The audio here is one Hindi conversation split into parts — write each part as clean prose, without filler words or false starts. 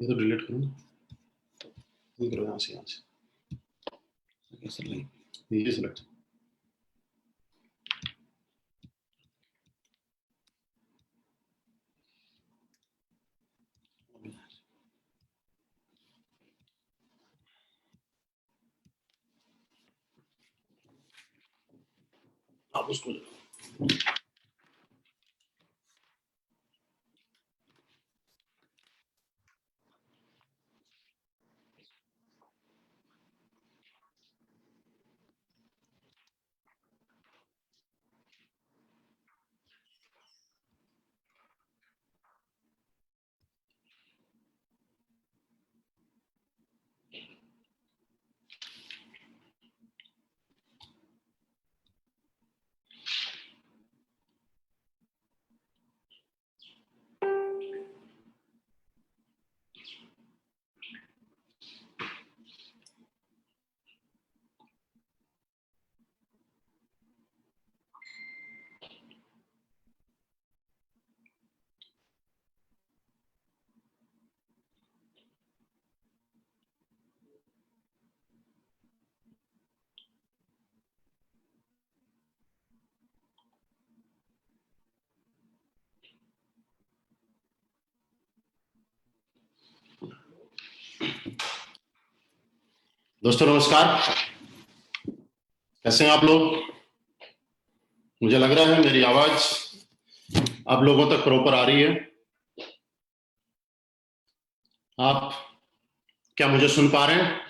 ये तो डिलीट करो ना, ये करो यहाँ से कैसे ये सिलेक्ट। आप उसको दोस्तों नमस्कार, कैसे हैं आप लोग? मुझे लग रहा है मेरी आवाज आप लोगों तक प्रॉपर आ रही है। आप क्या मुझे सुन पा रहे हैं?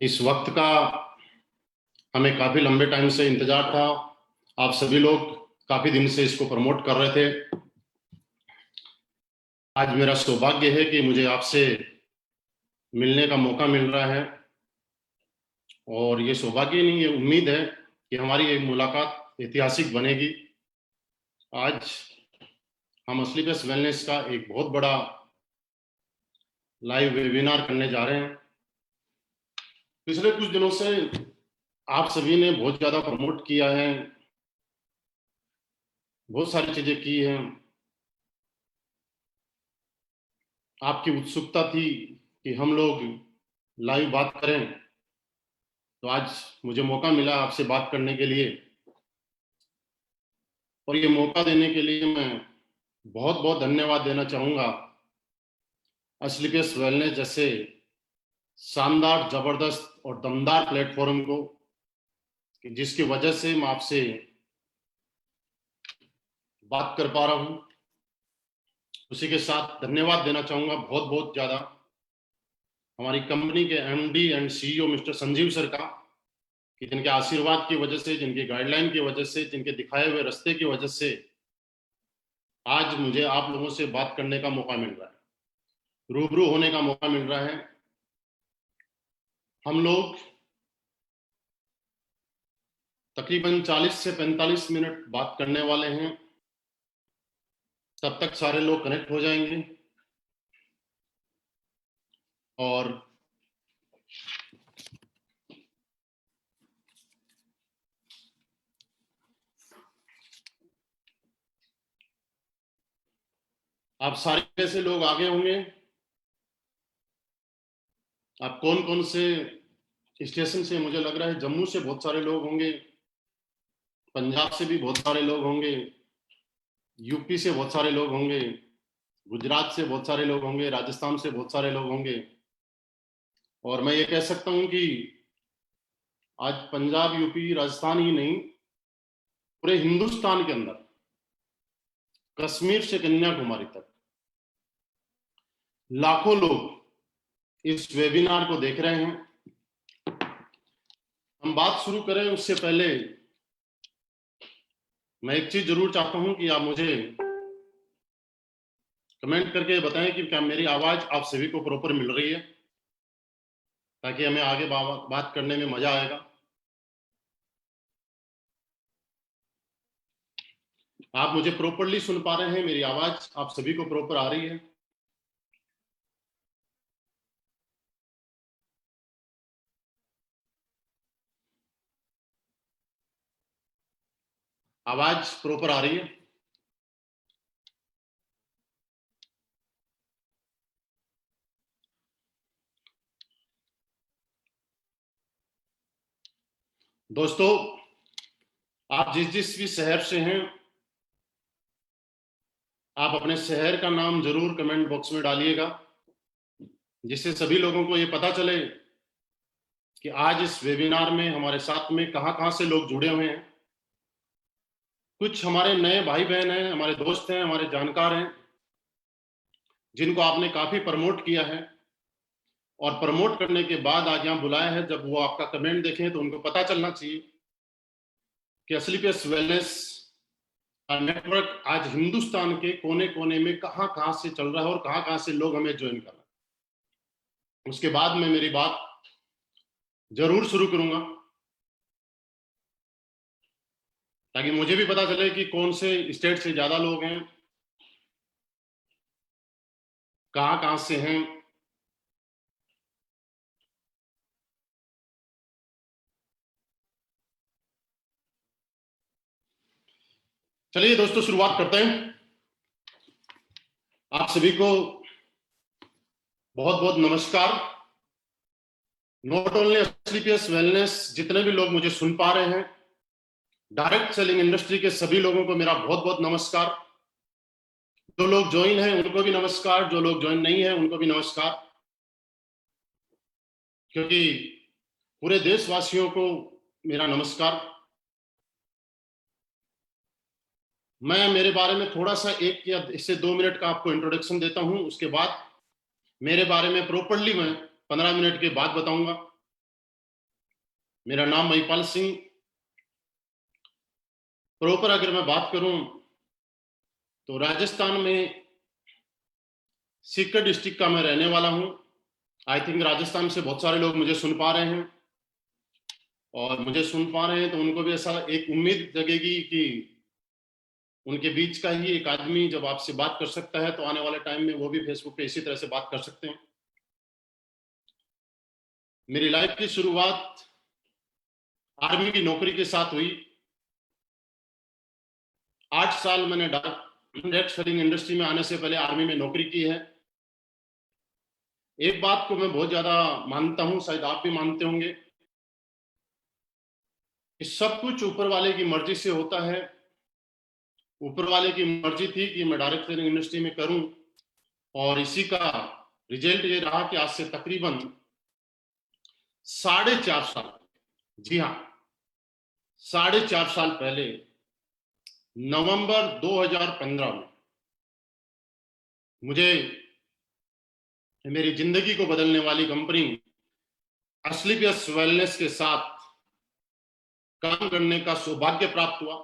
इस वक्त का हमें काफी लंबे टाइम से इंतजार था। आप सभी लोग काफी दिन से इसको प्रमोट कर रहे थे। आज मेरा सौभाग्य है कि मुझे आपसे मिलने का मौका मिल रहा है, और ये सौभाग्य नहीं, ये उम्मीद है कि हमारी एक मुलाकात ऐतिहासिक बनेगी। आज हम असली बेस्ट वेलनेस का एक बहुत बड़ा लाइव वेबिनार करने जा रहे हैं। पिछले कुछ दिनों से आप सभी ने बहुत ज्यादा प्रमोट किया है, बहुत सारी चीजें की हैं। आपकी उत्सुकता थी कि हम लोग लाइव बात करें, तो आज मुझे मौका मिला आपसे बात करने के लिए। और ये मौका देने के लिए मैं बहुत बहुत धन्यवाद देना चाहूंगा असलीपियस वेलनेस जैसे शानदार, जबरदस्त और दमदार प्लेटफॉर्म को, कि जिसकी वजह से मैं आपसे बात कर पा रहा हूं। उसी के साथ धन्यवाद देना चाहूंगा बहुत बहुत ज्यादा हमारी कंपनी के MD and CEO mister Sanjeev sir का, कि जिनके आशीर्वाद की वजह से, जिनके गाइडलाइन की वजह से, जिनके दिखाए हुए रास्ते की वजह से आज मुझे आप लोगों से बात करने का मौका मिल रहा है, रूबरू होने का मौका मिल रहा है। हम लोग तकरीबन 40 से 45 मिनट बात करने वाले हैं, तब तक सारे लोग कनेक्ट हो जाएंगे। और आप सारे कैसे लोग आगे होंगे? आप कौन कौन से स्टेशन से? मुझे लग रहा है जम्मू से बहुत सारे लोग होंगे, पंजाब से भी बहुत सारे लोग होंगे, यूपी से बहुत सारे लोग होंगे, गुजरात से बहुत सारे लोग होंगे, राजस्थान से बहुत सारे लोग होंगे। और मैं ये कह सकता हूं कि आज पंजाब, यूपी, राजस्थान ही नहीं, पूरे हिंदुस्तान के अंदर कश्मीर से कन्याकुमारी तक लाखों लोग इस वेबिनार को देख रहे हैं। हम बात शुरू करें उससे पहले मैं एक चीज जरूर चाहता हूं कि आप मुझे कमेंट करके बताएं कि क्या मेरी आवाज आप सभी को प्रॉपर मिल रही है, ताकि हमें आगे बात करने में मजा आएगा। आप मुझे प्रॉपरली सुन पा रहे हैं? मेरी आवाज आप सभी को प्रॉपर आ रही है? आवाज प्रॉपर आ रही है? दोस्तों, आप जिस जिस भी शहर से हैं, आप अपने शहर का नाम जरूर कमेंट बॉक्स में डालिएगा, जिससे सभी लोगों को ये पता चले कि आज इस वेबिनार में हमारे साथ में कहां कहां से लोग जुड़े हुए हैं। कुछ हमारे नए भाई बहन हैं, हमारे दोस्त हैं, हमारे जानकार हैं, जिनको आपने काफी प्रमोट किया है, और प्रमोट करने के बाद आज यहां बुलाया है। जब वो आपका कमेंट देखें तो उनको पता चलना चाहिए कि एस्क्लेपियस वेलनेस का नेटवर्क आज हिंदुस्तान के कोने कोने में कहां कहां से चल रहा है और कहां कहां से लोग हमें ज्वाइन कर रहे हैं। उसके बाद मैं मेरी बात जरूर शुरू करूंगा, ताकि मुझे भी पता चले कि कौन से स्टेट से ज्यादा लोग हैं, कहां कहां से हैं। चलिए दोस्तों, शुरुआत करते हैं। आप सभी को बहुत बहुत नमस्कार। नॉट ओनली एस्क्लेपियस वेलनेस, जितने भी लोग मुझे सुन पा रहे हैं, डायरेक्ट सेलिंग इंडस्ट्री के सभी लोगों को मेरा बहुत बहुत नमस्कार। जो लोग ज्वाइन हैं उनको भी नमस्कार, जो लोग ज्वाइन नहीं है उनको भी नमस्कार, क्योंकि पूरे देशवासियों को मेरा नमस्कार। मैं मेरे बारे में थोड़ा सा 1 या इससे 2 मिनट का आपको इंट्रोडक्शन देता हूं, उसके बाद मेरे बारे में प्रॉपर्ली मैं 15 मिनट के बाद बताऊंगा। मेरा नाम महिपाल सिंह। प्रॉपर अगर मैं बात करूं तो राजस्थान में सीकर डिस्ट्रिक्ट का मैं रहने वाला हूं। आई थिंक राजस्थान से बहुत सारे लोग मुझे सुन पा रहे हैं, और मुझे सुन पा रहे हैं तो उनको भी ऐसा एक उम्मीद जगेगी कि उनके बीच का ही एक आदमी जब आपसे बात कर सकता है तो आने वाले टाइम में वो भी फेसबुक पे इसी तरह से बात कर सकते हैं। मेरी लाइफ की शुरुआत आर्मी की नौकरी के साथ हुई। 8 साल मैंने डायरेक्ट सेलिंग इंडस्ट्री में आने से पहले आर्मी में नौकरी की है। एक बात को मैं बहुत ज्यादा मानता हूं, शायद आप भी मानते होंगे, कि सब कुछ ऊपर वाले की मर्जी से होता है। ऊपर वाले की मर्जी थी कि मैं डायरेक्ट सेलिंग इंडस्ट्री में करूं, और इसी का रिजल्ट ये रहा कि आज से तकरीबन 4.5 साल, जी हाँ, 4.5 साल पहले नवंबर 2015 में मुझे मेरी जिंदगी को बदलने वाली कंपनी एस्क्लेपियस वेलनेस के साथ काम करने का सौभाग्य प्राप्त हुआ।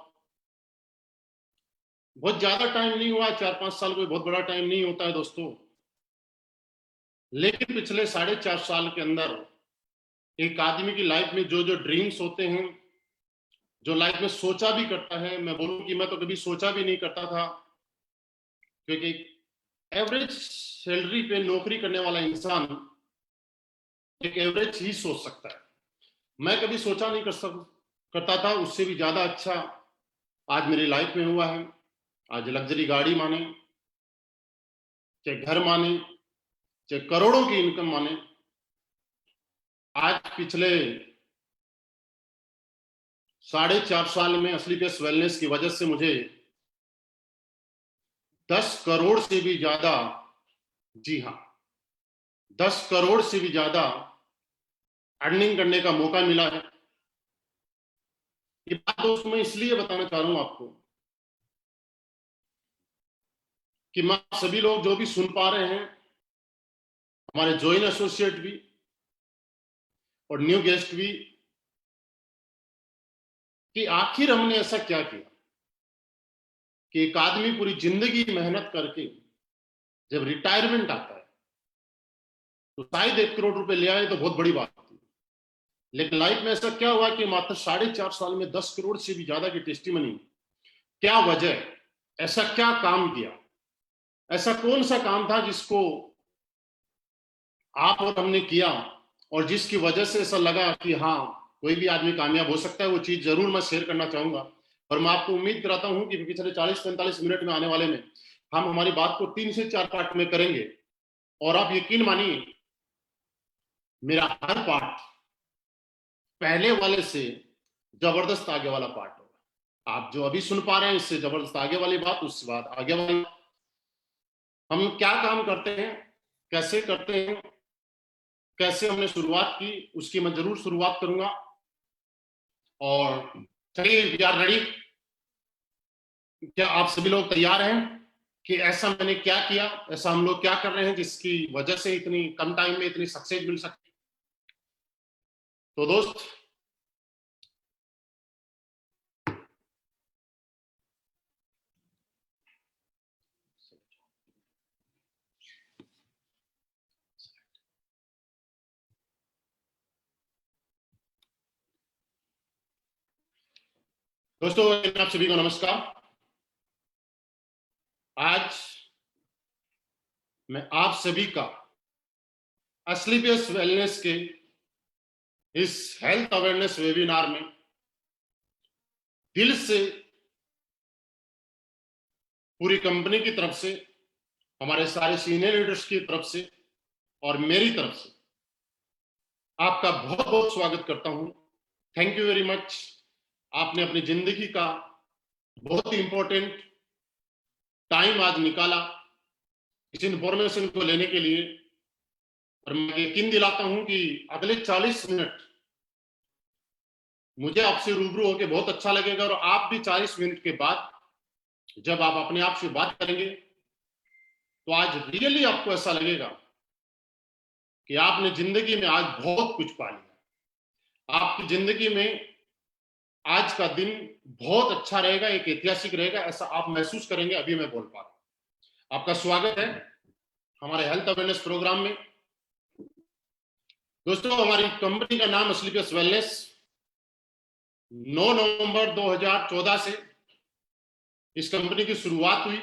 बहुत ज्यादा टाइम नहीं हुआ, 4-5 साल कोई बहुत बड़ा टाइम नहीं होता है दोस्तों, लेकिन पिछले 4.5 साल के अंदर एक आदमी की लाइफ में जो जो ड्रीम्स होते हैं, जो लाइफ में सोचा भी करता है, मैं बोलूं कि मैं तो कभी सोचा भी नहीं करता था, क्योंकि एवरेज सैलरी पे नौकरी करने वाला इंसान एक एवरेज ही सोच सकता है। मैं कभी सोचा नहीं करता था, उससे भी ज्यादा अच्छा आज मेरी लाइफ में हुआ है। आज लग्जरी गाड़ी माने, चाहे घर माने, चाहे करोड़ों की इनकम माने, आज पिछले 4.5 साल में एस्क्लेपियस वेलनेस की वजह से मुझे 10 करोड़ से भी ज्यादा, जी हाँ, 10 करोड़ से भी ज्यादा अर्निंग करने का मौका मिला है। ये बात दोस्तों मैं इसलिए बताना चाह रहा हूं आपको कि मैं सभी लोग जो भी सुन पा रहे हैं, हमारे ज्वाइन एसोसिएट भी और न्यू गेस्ट भी, कि आखिर हमने ऐसा क्या किया कि एक आदमी पूरी जिंदगी मेहनत करके जब रिटायरमेंट आता है तो शायद 1 करोड़ रुपए ले आए तो बहुत बड़ी बात थी, लेकिन लाइफ में ऐसा क्या हुआ कि मात्र 4.5 साल में 10 करोड़ से भी ज्यादा की टेस्टिमनी। क्या वजह, ऐसा क्या काम किया, ऐसा कौन सा काम था जिसको आप और हमने किया, और जिसकी वजह से ऐसा लगा कि हाँ, कोई भी आदमी कामयाब हो सकता है। वो चीज जरूर मैं शेयर करना चाहूंगा, और मैं आपको उम्मीद कराता हूं कि पिछले 40-45 मिनट में आने वाले में हम हमारी बात को 3 से 4 पार्ट में करेंगे। और आप यकीन मानिए, मेरा हर पार्ट पहले वाले से जबरदस्त आगे वाला पार्ट होगा। आप जो अभी सुन पा रहे हैं इससे जबरदस्त आगे वाली बात, उसके बाद आगे वाली। हम क्या काम करते हैं, कैसे करते हैं, कैसे हमने शुरुआत की, उसकी मैं जरूर शुरुआत करूंगा। और चलिए, वी आर रेडी। क्या आप सभी लोग तैयार हैं कि ऐसा मैंने क्या किया, ऐसा हम लोग क्या कर रहे हैं जिसकी वजह से इतनी कम टाइम में इतनी सक्सेस मिल सकती। तो दोस्त, आप सभी को नमस्कार। आज मैं आप सभी का एस्क्लेपियस वेलनेस के इस हेल्थ अवेयरनेस वेबिनार में दिल से, पूरी कंपनी की तरफ से, हमारे सारे सीनियर लीडर्स की तरफ से और मेरी तरफ से आपका बहुत बहुत स्वागत करता हूं। Thank you very much. आपने अपनी जिंदगी का बहुत ही इंपॉर्टेंट टाइम आज निकाला इस इंफॉर्मेशन को लेने के लिए। और मैं यकीन दिलाता हूं कि अगले 40 मिनट मुझे आपसे रूबरू होकर बहुत अच्छा लगेगा, और आप भी 40 मिनट के बाद जब आप अपने आप से बात करेंगे तो आज रियली आपको ऐसा लगेगा कि आपने जिंदगी में आज बहुत कुछ पा लिया। आपकी जिंदगी में आज का दिन बहुत अच्छा रहेगा, एक ऐतिहासिक रहेगा, ऐसा आप महसूस करेंगे। अभी मैं बोल पा रहा हूं। आपका स्वागत है हमारे हेल्थ अवेयरनेस प्रोग्राम में। दोस्तों, हमारी कंपनी का नाम एस्क्लेपियस वेलनेस 9 नवंबर 2014 से इस कंपनी की शुरुआत हुई।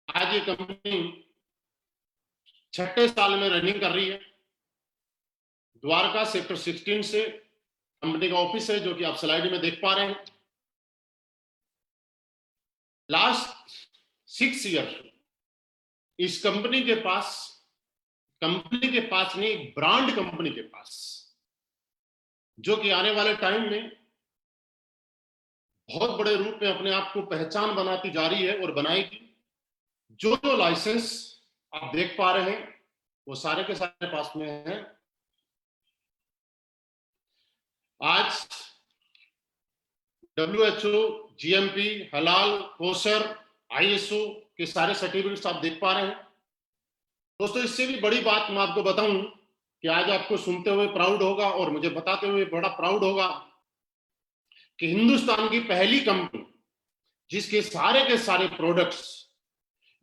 आज ये कंपनी 6ठे साल में रनिंग कर रही है। द्वारका सेक्टर 16 से कंपनी का ऑफिस है, जो कि आप स्लाइड में देख पा रहे हैं। लास्ट 6 ईयर इस कंपनी के पास नहीं, एक ब्रांड कंपनी के पास, जो कि आने वाले टाइम में बहुत बड़े रूप में अपने आप को पहचान बनाती जा रही है और बनाएगी। जो जो लाइसेंस आप देख पा रहे हैं वो सारे के सारे पास में हैं। आज WHO, GMP, हलाल, कोसर, ISO के सारे सर्टिफिकेट्स आप देख पा रहे हैं। दोस्तों, इससे भी बड़ी बात मैं आपको बताऊं कि आज आपको सुनते हुए प्राउड होगा और मुझे बताते हुए बड़ा प्राउड होगा कि हिंदुस्तान की पहली कंपनी जिसके सारे के सारे प्रोडक्ट्स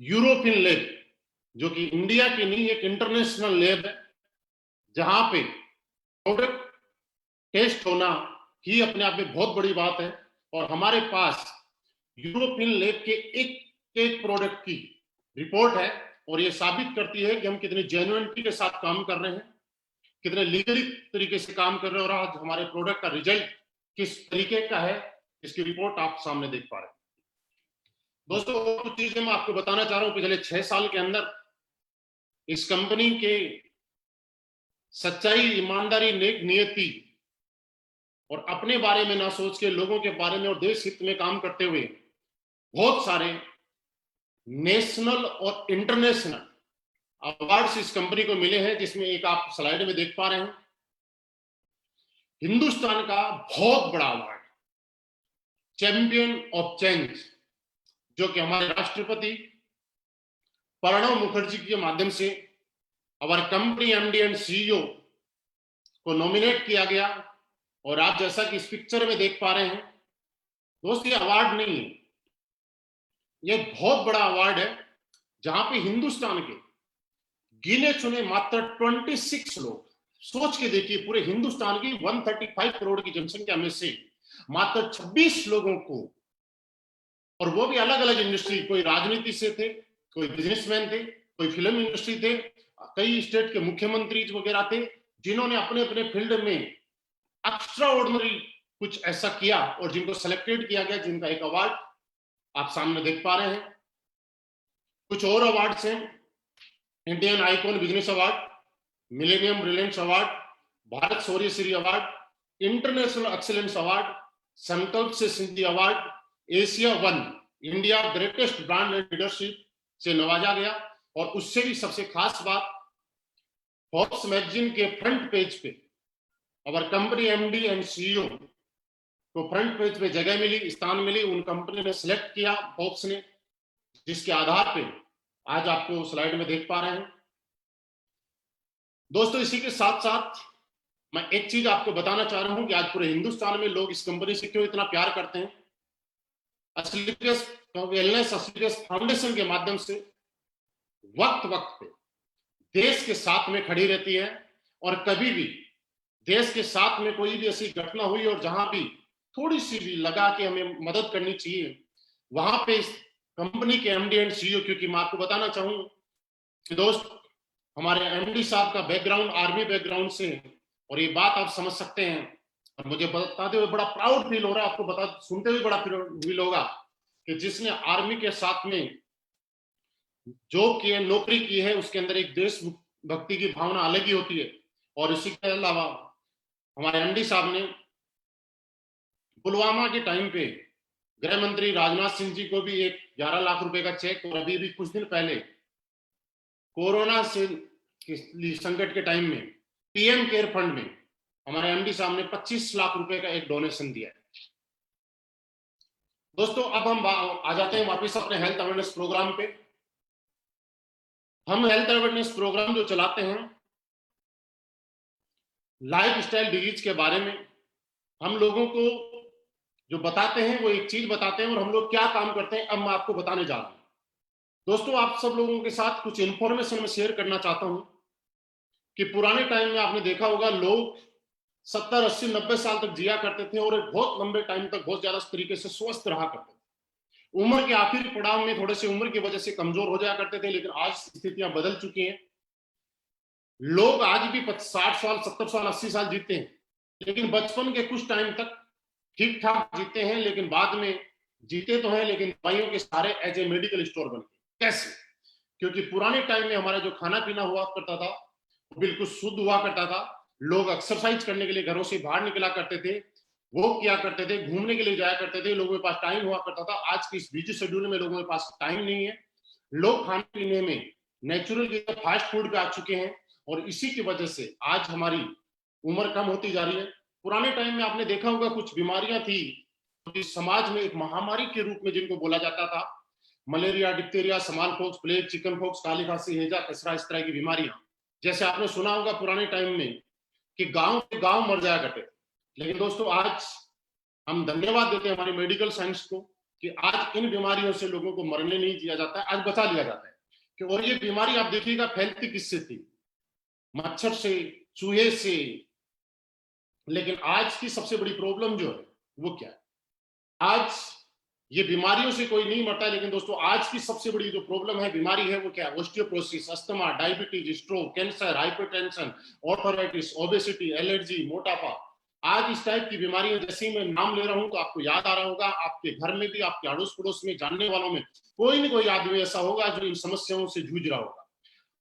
यूरोपियन लैब, जो कि इंडिया की नहीं, एक इंटरनेशनल लैब है, जहां पे प्रोडक्ट टेस्ट होना ही अपने आप में बहुत बड़ी बात है। और हमारे पास यूरोपियन लैब के एक एक प्रोडक्ट की रिपोर्ट है, और ये साबित करती है कि हम कितनी जेन्युइनिटी के साथ काम कर रहे हैं, कितने लीगली तरीके से काम कर रहे हैं, और आज हमारे प्रोडक्ट का रिजल्ट किस तरीके का है, इसकी रिपोर्ट आप सामने देख पा रहे हैं। दोस्तों, कुछ चीजें मैं आपको बताना चाह रहा हूं। पिछले 6 साल के अंदर इस कंपनी के सच्चाई, ईमानदारी, नेक नियति और अपने बारे में ना सोच के लोगों के बारे में और देश हित में काम करते हुए बहुत सारे नेशनल और इंटरनेशनल अवार्ड्स इस कंपनी को मिले हैं, जिसमें एक आप स्लाइड में देख पा रहे हैं। हिंदुस्तान का बहुत बड़ा अवार्ड, चैंपियन ऑफ चेंज, जो कि हमारे राष्ट्रपति प्रणब मुखर्जी के माध्यम से हमारे कंपनी MD एंड CEO को नॉमिनेट किया गया। और आप जैसा कि इस पिक्चर में देख पा रहे हैं, दोस्तों, ये अवार्ड नहीं है, ये बहुत बड़ा अवार्ड है, जहां पे हिंदुस्तान के गिने चुने मात्र 26 लोग, सोच के देखिए, पूरे हिंदुस्तान की 135 करोड़ की जनसंख्या में से मात्र 26 लोगों को, और वो भी अलग अलग इंडस्ट्री, कोई राजनीति से थे, कोई बिजनेसमैन थे, कोई फिल्म इंडस्ट्री थे, कई स्टेट के मुख्यमंत्री वगैरह थे, जिन्होंने अपने अपने फील्ड में एक्स्ट्रा ऑर्डिनरी कुछ ऐसा किया और जिनको सेलेक्टेड किया गया, जिनका एक अवार्ड आप सामने देख पा रहे हैं। कुछ और अवार्ड्स हैं, Indian icon business award, millennium brilliance award, Bharat Shaurya Shri award, international excellence award, Sankalp se Siddhi award, Asia one India greatest brand and leadership से नवाजा गया। और उससे भी सबसे खास बात, फोर्ब्स मैगजीन के फ्रंट पेज पे our company MD and CEO को फ्रंट पेज पे जगह मिली, स्थान मिली, उन कंपनी ने सिलेक्ट किया फोर्ब्स ने, जिसके आधार पे आज आपको स्लाइड में देख पा रहे हैं। दोस्तों इसी के साथ साथ मैं एक चीज आपको बताना चाह रहा हूं कि आज पूरे हिंदुस्तान में लोग इस कंपनी से क्यों इतना प्यार करते हैं। असलीपियस वेलनेस असलीपियस फाउंडेशन के माध्यम से वक्त वक्त पे देश के साथ में खड़ी रहती है, और कभी भी देश के साथ में कोई भी ऐसी घटना हुई और जहां भी थोड़ी सी भी लगा कि हमें मदद करनी चाहिए, वहां पे इस कंपनी के एमडी एंड सीईओ, क्योंकि मैं आपको बताना चाहूंगा कि दोस्त हमारे एमडी साहब का बैकग्राउंड आर्मी बैकग्राउंड से है, और ये बात आप समझ सकते हैं। और मुझे बताते हुए बड़ा प्राउड फील हो रहा है, आपको बता सुनते हुए बड़ा फील होगा कि जिसने आर्मी के साथ में जॉब की है, नौकरी की है, उसके अंदर एक देशभक्ति की भावना अलग ही होती है। और इसी के अलावा हमारे एमडी साहब ने पुलवामा के टाइम पे गृह मंत्री राजनाथ सिंह जी को भी एक 11 लाख रुपए का चेक, और अभी भी कुछ दिन पहले कोरोना से संकट के टाइम में पीएम केयर फंड में हमारे एमडी साहब ने 25 लाख रुपए का एक डोनेशन दिया है। दोस्तों अब हम आ जाते हैं वापस अपने हेल्थ अवेयरनेस प्रोग्राम पे। हम हेल्थ अवेयरनेस प्रोग्राम जो चलाते हैं लाइफ स्टाइल डिजीज के बारे में, हम लोगों को जो बताते हैं वो एक चीज बताते हैं, और हम लोग क्या काम करते हैं अब मैं आपको बताने जा रहा हूं। दोस्तों आप सब लोगों के साथ कुछ इंफॉर्मेशन मैं शेयर करना चाहता हूं कि पुराने टाइम में आपने देखा होगा लोग 70, 80, 90 साल तक जिया करते थे, और एक बहुत लंबे टाइम तक बहुत ज्यादा तरीके से स्वस्थ रहा करते थे। उम्र के आखिरी पड़ाव में थोड़े से उम्र की वजह से कमजोर हो जाया करते थे, लेकिन आज स्थितियां बदल चुकी हैं। लोग आज भी 60 साल, 70 साल, 80 साल जीते हैं, लेकिन बचपन के कुछ टाइम तक ठीक ठाक जीते हैं, लेकिन बाद में जीते तो हैं लेकिन दवाइयों के सारे एज ए मेडिकल स्टोर बन गए। कैसे? क्योंकि पुराने टाइम में हमारा जो खाना पीना हुआ करता था वो बिल्कुल शुद्ध हुआ करता था। लोग एक्सरसाइज करने के लिए घरों से बाहर निकला करते थे, वो किया करते थे, घूमने के लिए जाया करते थे, लोगों के पास टाइम हुआ करता था। आज की इस बिजी शेड्यूल में लोगों के पास टाइम नहीं है। लोग खाने पीने में नेचुरल की फास्ट फूड पे आ चुके हैं, और इसी की वजह से आज हमारी उम्र कम होती जा रही है। पुराने टाइम में आपने देखा होगा कुछ बीमारियां थी जो समाज में एक महामारी के रूप में जिनको बोला जाता था, malaria, diphtheria, smallpox, plague, chickenpox, काली खांसी, हैजा, खसरा, इस तरह की बीमारियां। जैसे आपने सुना होगा पुराने टाइम में कि गांव के गांव मर जाया करते थे, लेकिन दोस्तों आज हम धन्यवाद देते हैं हमारे मेडिकल साइंस को कि आज इन बीमारियों से लोगों को मरने नहीं दिया जाता है, आज बचा लिया जाता है। कि और ये बीमारी आप देखिएगा फैलती किससे थी? मच्छर से, चूहे से। लेकिन आज की सबसे बड़ी प्रॉब्लम जो है वो क्या है? आज ये बीमारियों से कोई नहीं मरता है, लेकिन दोस्तों आज की सबसे बड़ी जो प्रॉब्लम है, बीमारी है, वो क्या है? Osteoporosis, asthma, diabetes, stroke, cancer, hypertension, arthritis, obesity, allergy, मोटापा। आज इस टाइप की बीमारियां जैसे ही मैं नाम ले रहा हूं तो आपको याद आ रहा होगा, आपके घर में भी, आपके अड़ोस पड़ोस में, जानने वालों में कोई ना कोई आदमी ऐसा होगा जो इन समस्याओं से जूझ रहा होगा।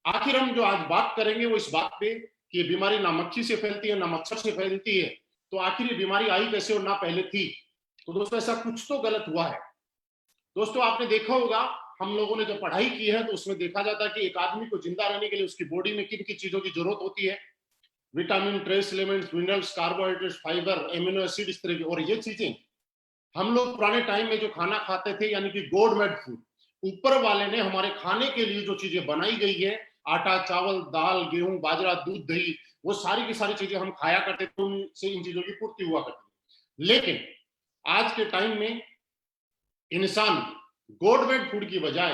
आखिर हम जो आज बात करेंगे वो इस बात पे कि ये बीमारी ना मक्खी से फैलती है ना मच्छर से फैलती है, तो आखिर ये बीमारी आई कैसे और ना पहले थी? तो दोस्तों ऐसा कुछ तो गलत हुआ है। दोस्तों आपने देखा होगा, हम लोगों ने जब पढ़ाई की है तो उसमें देखा जाता है कि एक आदमी को जिंदा रहने के लिए उसकी बॉडी में किन किन चीजों की जरूरत होती है। Vitamin, trace elements, minerals, carbohydrates, fibre, amino acid, इस तरह की। और ये चीजें हम लोग पुराने टाइम में जो खाना खाते थे यानी कि गॉड मेड फूड, ऊपर वाले ने हमारे खाने के लिए जो चीजें बनाई गई है, आटा, चावल, दाल, गेहूं, बाजरा, दूध, दही, वो सारी की सारी चीजें हम खाया करते थे, उनसे इन चीजों की पूर्ति हुआ करती थी। लेकिन आज के टाइम में इंसान गॉड मेड फूड की बजाय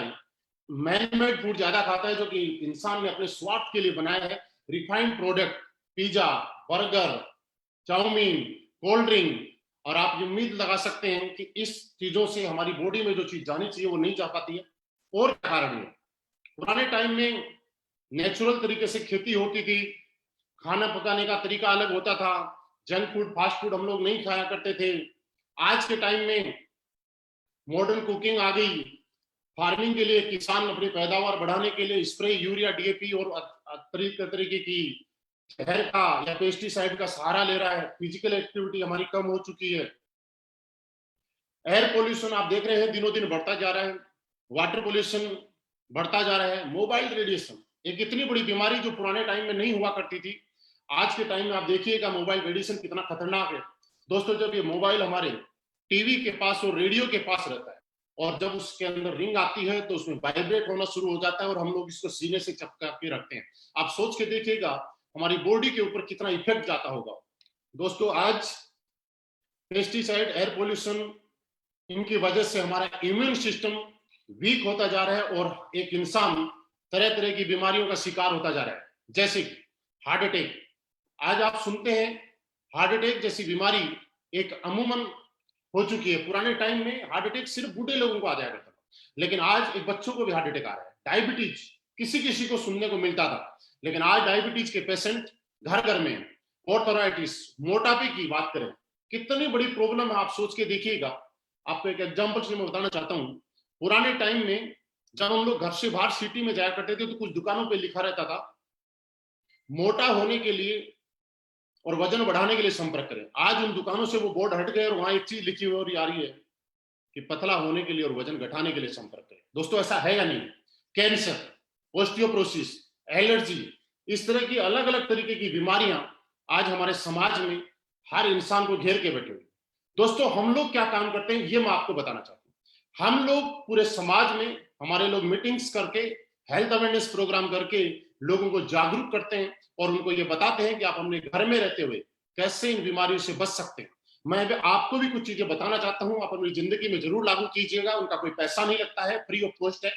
मैन मेड फूड ज्यादा खाता है, जो कि इंसान ने अपने स्वार्थ के लिए बनाया है। Refined product, pizza, burger, chowmein, cold drink. और आप ये उम्मीद लगा सकते हैं कि इस चीजों से हमारी बॉडी में जो चीज जानी चाहिए वो नहीं जा पाती है। और क्या कारण है? पुराने टाइम में नेचुरल तरीके से खेती होती थी, खाना पकाने का तरीका अलग होता था, जंक फूड, फास्ट फूड हम लोग नहीं खाया करते थे। आज के टाइम में मॉडर्न कुकिंग आ गई। फार्मिंग के लिए किसान अपनी पैदावार बढ़ाने के लिए स्प्रे, यूरिया, डीएपी और तरीके की जहर का या पेस्टिसाइड का सहारा ले रहा है, फिजिकल एक्टिविटी हमारी कम हो चुकी है। एयर पोल्यूशन आप देख रहे हैं दिनों दिन बढ़ता जा रहा है, वाटर पोल्यूशन बढ़ता जा रहा है, मोबाइल रेडिएशन एक इतनी बड़ी बीमारी जो पुराने टाइम में नहीं हुआ करती थी, आज के टाइम में आप देखिएगा मोबाइल रेडिएशन कितना खतरनाक है। दोस्तों, जब ये मोबाइल हमारे टीवी के पास और रेडियो के पास रहता है और जब उसके अंदर रिंग आती है तो उसमें वाइब्रेट होना शुरू हो जाता है और हम लोग इसको सीने से चपका के रखते हैं। आप सोच के देखिएगा हमारी बॉडी के ऊपर कितना इफेक्ट जाता होगा। दोस्तों, आज पेस्टिसाइड, एयर पोल्यूशन, इनकी वजह से हमारा इम्यून सिस्टम वीक होता जा रहा है और एक इंसान तरह तरह की बीमारियों का शिकार होता जा रहा है, जैसे कि हार्ट अटैक। आज आप सुनते हैं हार्ट अटैक जैसी बीमारी एक अमूमन हो चुकी है। पुराने टाइम में हार्ट अटैक सिर्फ बूढ़े लोगों को आ जाया करता था, लेकिन आज एक बच्चों को भी हार्ट अटैक आ रहा है। डायबिटीज किसी किसी को सुनने को मिलता था, लेकिन आज डायबिटीज के पेशेंट घर घर में। ऑर्थराइटिस, मोटापे की बात करें, कितनी बड़ी प्रॉब्लम है, आप सोच के देखिएगा। आपको एक एग्जांपल से मैं बताना चाहता हूँ। पुराने टाइम में जब हम लोग घर से बाहर सिटी में जाया करते थे तो कुछ दुकानों पे लिखा रहता था, मोटा होने के लिए और वजन बढ़ाने के लिए संपर्क करें। आज उन दुकानों से वो बोर्ड हट गए और वहां एक चीज लिखी हुई आ रही है कि पतला होने के लिए और वजन घटाने के लिए संपर्क करें। दोस्तों, ऐसा है या नहीं? कैंसर, ऑस्टियोपोरोसिस, एलर्जी, इस तरह की अलग अलग तरीके की बीमारियां आज हमारे समाज में हर इंसान को घेर के बैठे हुए। दोस्तों, हम लोग क्या काम करते हैं ये मैं आपको बताना चाहता हूं। हम लोग पूरे समाज में हमारे लोग मीटिंग्स करके, हेल्थ अवेयरनेस प्रोग्राम करके लोगों को जागरूक करते हैं और उनको ये बताते हैं कि आप अपने घर में रहते हुए कैसे इन बीमारियों से बच सकते हैं। मैं भी आपको भी कुछ चीजें बताना चाहता हूं, आप अपनी जिंदगी में जरूर लागू कीजिएगा। उनका कोई पैसा नहीं लगता है, फ्री ऑफ कॉस्ट है।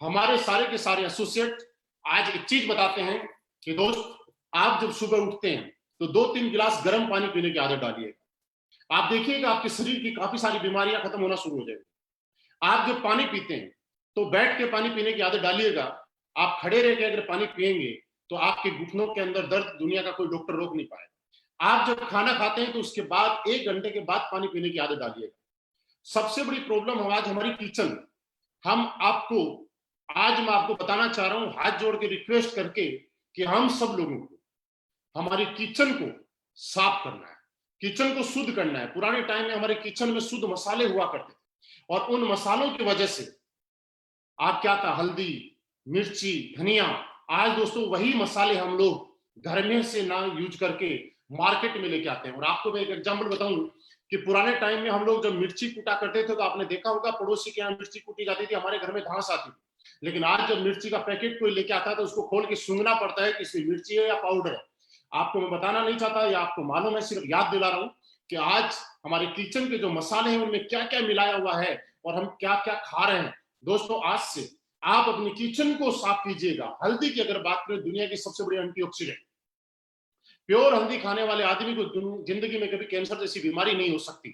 हमारे सारे के सारे एसोसिएट आज एक चीज बताते हैं कि दोस्त, आप जब सुबह उठते हैं तो 2-3 गिलास गर्म पानी पीने की आदत डालिएगा। आप देखिएगा आपके शरीर की काफी सारी बीमारियां खत्म होना शुरू हो जाएगी। आप जब पानी पीते हैं तो बैठ के पानी पीने की आदत डालिएगा। आप खड़े रह के अगर पानी पिएंगे तो आपके घुटनों के अंदर दर्द दुनिया का कोई डॉक्टर रोक नहीं पाएगा। आप जब खाना खाते हैं तो उसके बाद 1 घंटे के बाद पानी पीने की आदत डालिएगा। सबसे बड़ी प्रॉब्लम आज हमारी किचन। हम आपको आज मैं आपको बताना चाह रहा हूं, हाथ जोड़ के रिक्वेस्ट करके, कि हम सब लोगों को हमारी किचन को साफ करना है, किचन को शुद्ध करना है। पुराने टाइम में हमारे किचन में शुद्ध मसाले हुआ करते थे और उन मसालों की वजह से आप क्या था, हल्दी, मिर्ची, धनिया, आज दोस्तों वही मसाले हम लोग घर में से ना यूज करके मार्केट में लेके आते हैं। और आपको मैं एक एग्जांपल बताऊं कि पुराने टाइम में हम लोग जब मिर्ची कूटा करते थे तो आपने देखा होगा पड़ोसी के यहाँ मिर्ची कूटी जाती थी, हमारे घर में घास आती थी। लेकिन आज जब मिर्ची का पैकेट कोई लेके आता है तो उसको खोल के सूंघना पड़ता है कि इसमें मिर्ची है या पाउडर है। आपको मैं बताना नहीं चाहता या आपको मालूम है, सिर्फ याद दिला रहा हूं कि आज हमारे किचन के जो मसाले हैं उनमें क्या क्या मिलाया हुआ है और हम क्या क्या खा रहे हैं। दोस्तों, आज से आप अपनी किचन को साफ कीजिएगा। हल्दी की अगर बात करें, दुनिया की सबसे बड़ी एंटीऑक्सीडेंट, प्योर हल्दी खाने वाले आदमी को जिंदगी में कभी कैंसर जैसी बीमारी नहीं हो सकती।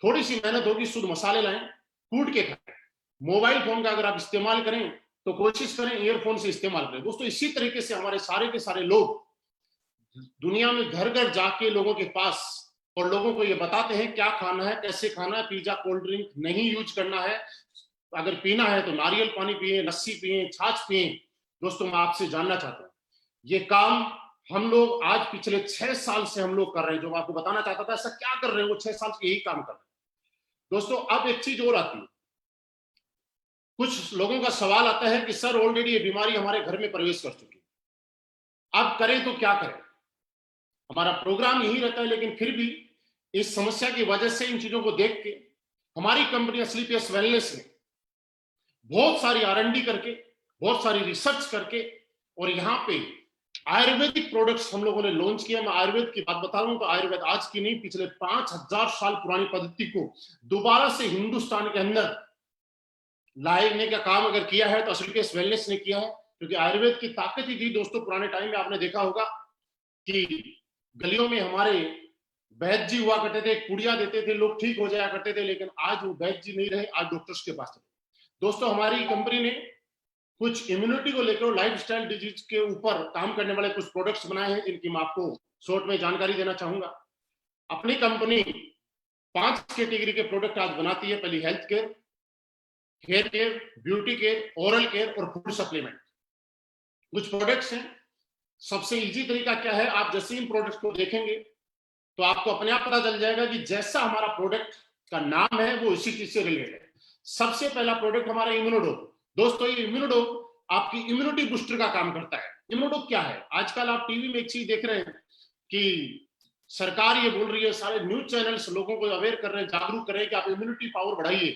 थोड़ी सी मेहनत होगी, शुद्ध मसाले लाएं, कूट के खाएं। मोबाइल फोन का अगर आप इस्तेमाल करें तो कोशिश करें ईयरफोन से इस्तेमाल करें। दोस्तों, इसी तरीके से हमारे सारे के सारे लोग दुनिया में घर घर जाके लोगों के पास और लोगों को ये बताते हैं क्या खाना है, कैसे खाना है। पिज्जा, कोल्ड ड्रिंक नहीं यूज करना है। अगर पीना है तो नारियल पानी पिए, लस्सी पिए, छाछ पिए। दोस्तों, मैं आपसे जानना चाहता हूं, ये काम हम लोग आज पिछले 6 साल से हम लोग कर रहे हैं। जो मैं आपको बताना चाहता था, ऐसा क्या कर रहे हैं, वो 6 साल से यही काम कर रहे हैं। दोस्तों, अब एक चीज और आती है। कुछ लोगों का सवाल आता है कि सर ऑलरेडी ये बीमारी हमारे घर में प्रवेश कर चुकी है, अब करें तो क्या करें। हमारा प्रोग्राम यही रहता है, लेकिन फिर भी इस समस्या की वजह से, इन चीजों को देख के हमारी कंपनी स्लीपियस वेलनेस ने बहुत सारी R&D करके, बहुत सारी रिसर्च करके और यहाँ पे आयुर्वेदिक प्रोडक्ट्स हम लोगों ने लॉन्च किया। मैं आयुर्वेद की बात बता रहा हूं तो आयुर्वेद आज की नहीं, पिछले 5000 साल पुरानी पद्धति को दोबारा से हिंदुस्तान के अंदर लाने का काम अगर किया है तो स्लीपियस वेलनेस ने किया है। क्योंकि आयुर्वेद की ताकत ही थी दोस्तों। पुराने टाइम में आपने देखा होगा कि गलियों में हमारे वैद्य जी हुआ करते थे, पुड़िया देते थे, लोग ठीक हो जाया करते थे। लेकिन आज वो वैद्य जी नहीं रहे, आज डॉक्टर्स के पास चले। दोस्तों, हमारी कंपनी ने कुछ इम्यूनिटी को लेकर लाइफस्टाइल डिजीज के ऊपर काम करने वाले कुछ प्रोडक्ट्स बनाए हैं, जिनकी मैं आपको शॉर्ट में जानकारी देना चाहूंगा। अपनी कंपनी 5 कैटेगरी के प्रोडक्ट आज बनाती है। पहली health care, hair care, beauty care, oral care और फूड सप्लीमेंट। कुछ प्रोडक्ट्स हैं सबसे इजी तरीका क्या है, आप जैसे इन प्रोडक्ट को देखेंगे तो आपको अपने आप पता चल जाएगा कि जैसा हमारा प्रोडक्ट का नाम है वो इसी चीज से रिलेटेड है। सबसे पहला प्रोडक्ट हमारा इम्यूनोडोप। दोस्तों ये इम्यूनोडोप आपकी इम्यूनिटी बूस्टर का काम करता है। इम्यूनोडोप क्या है, आजकल आप टीवी में एक चीज देख रहे हैं कि सरकार ये बोल रही है, सारे न्यूज चैनल्स लोगों को अवेयर कर रहे हैं, जागरूक कर रहे हैं कि आप इम्यूनिटी पावर बढ़ाइए।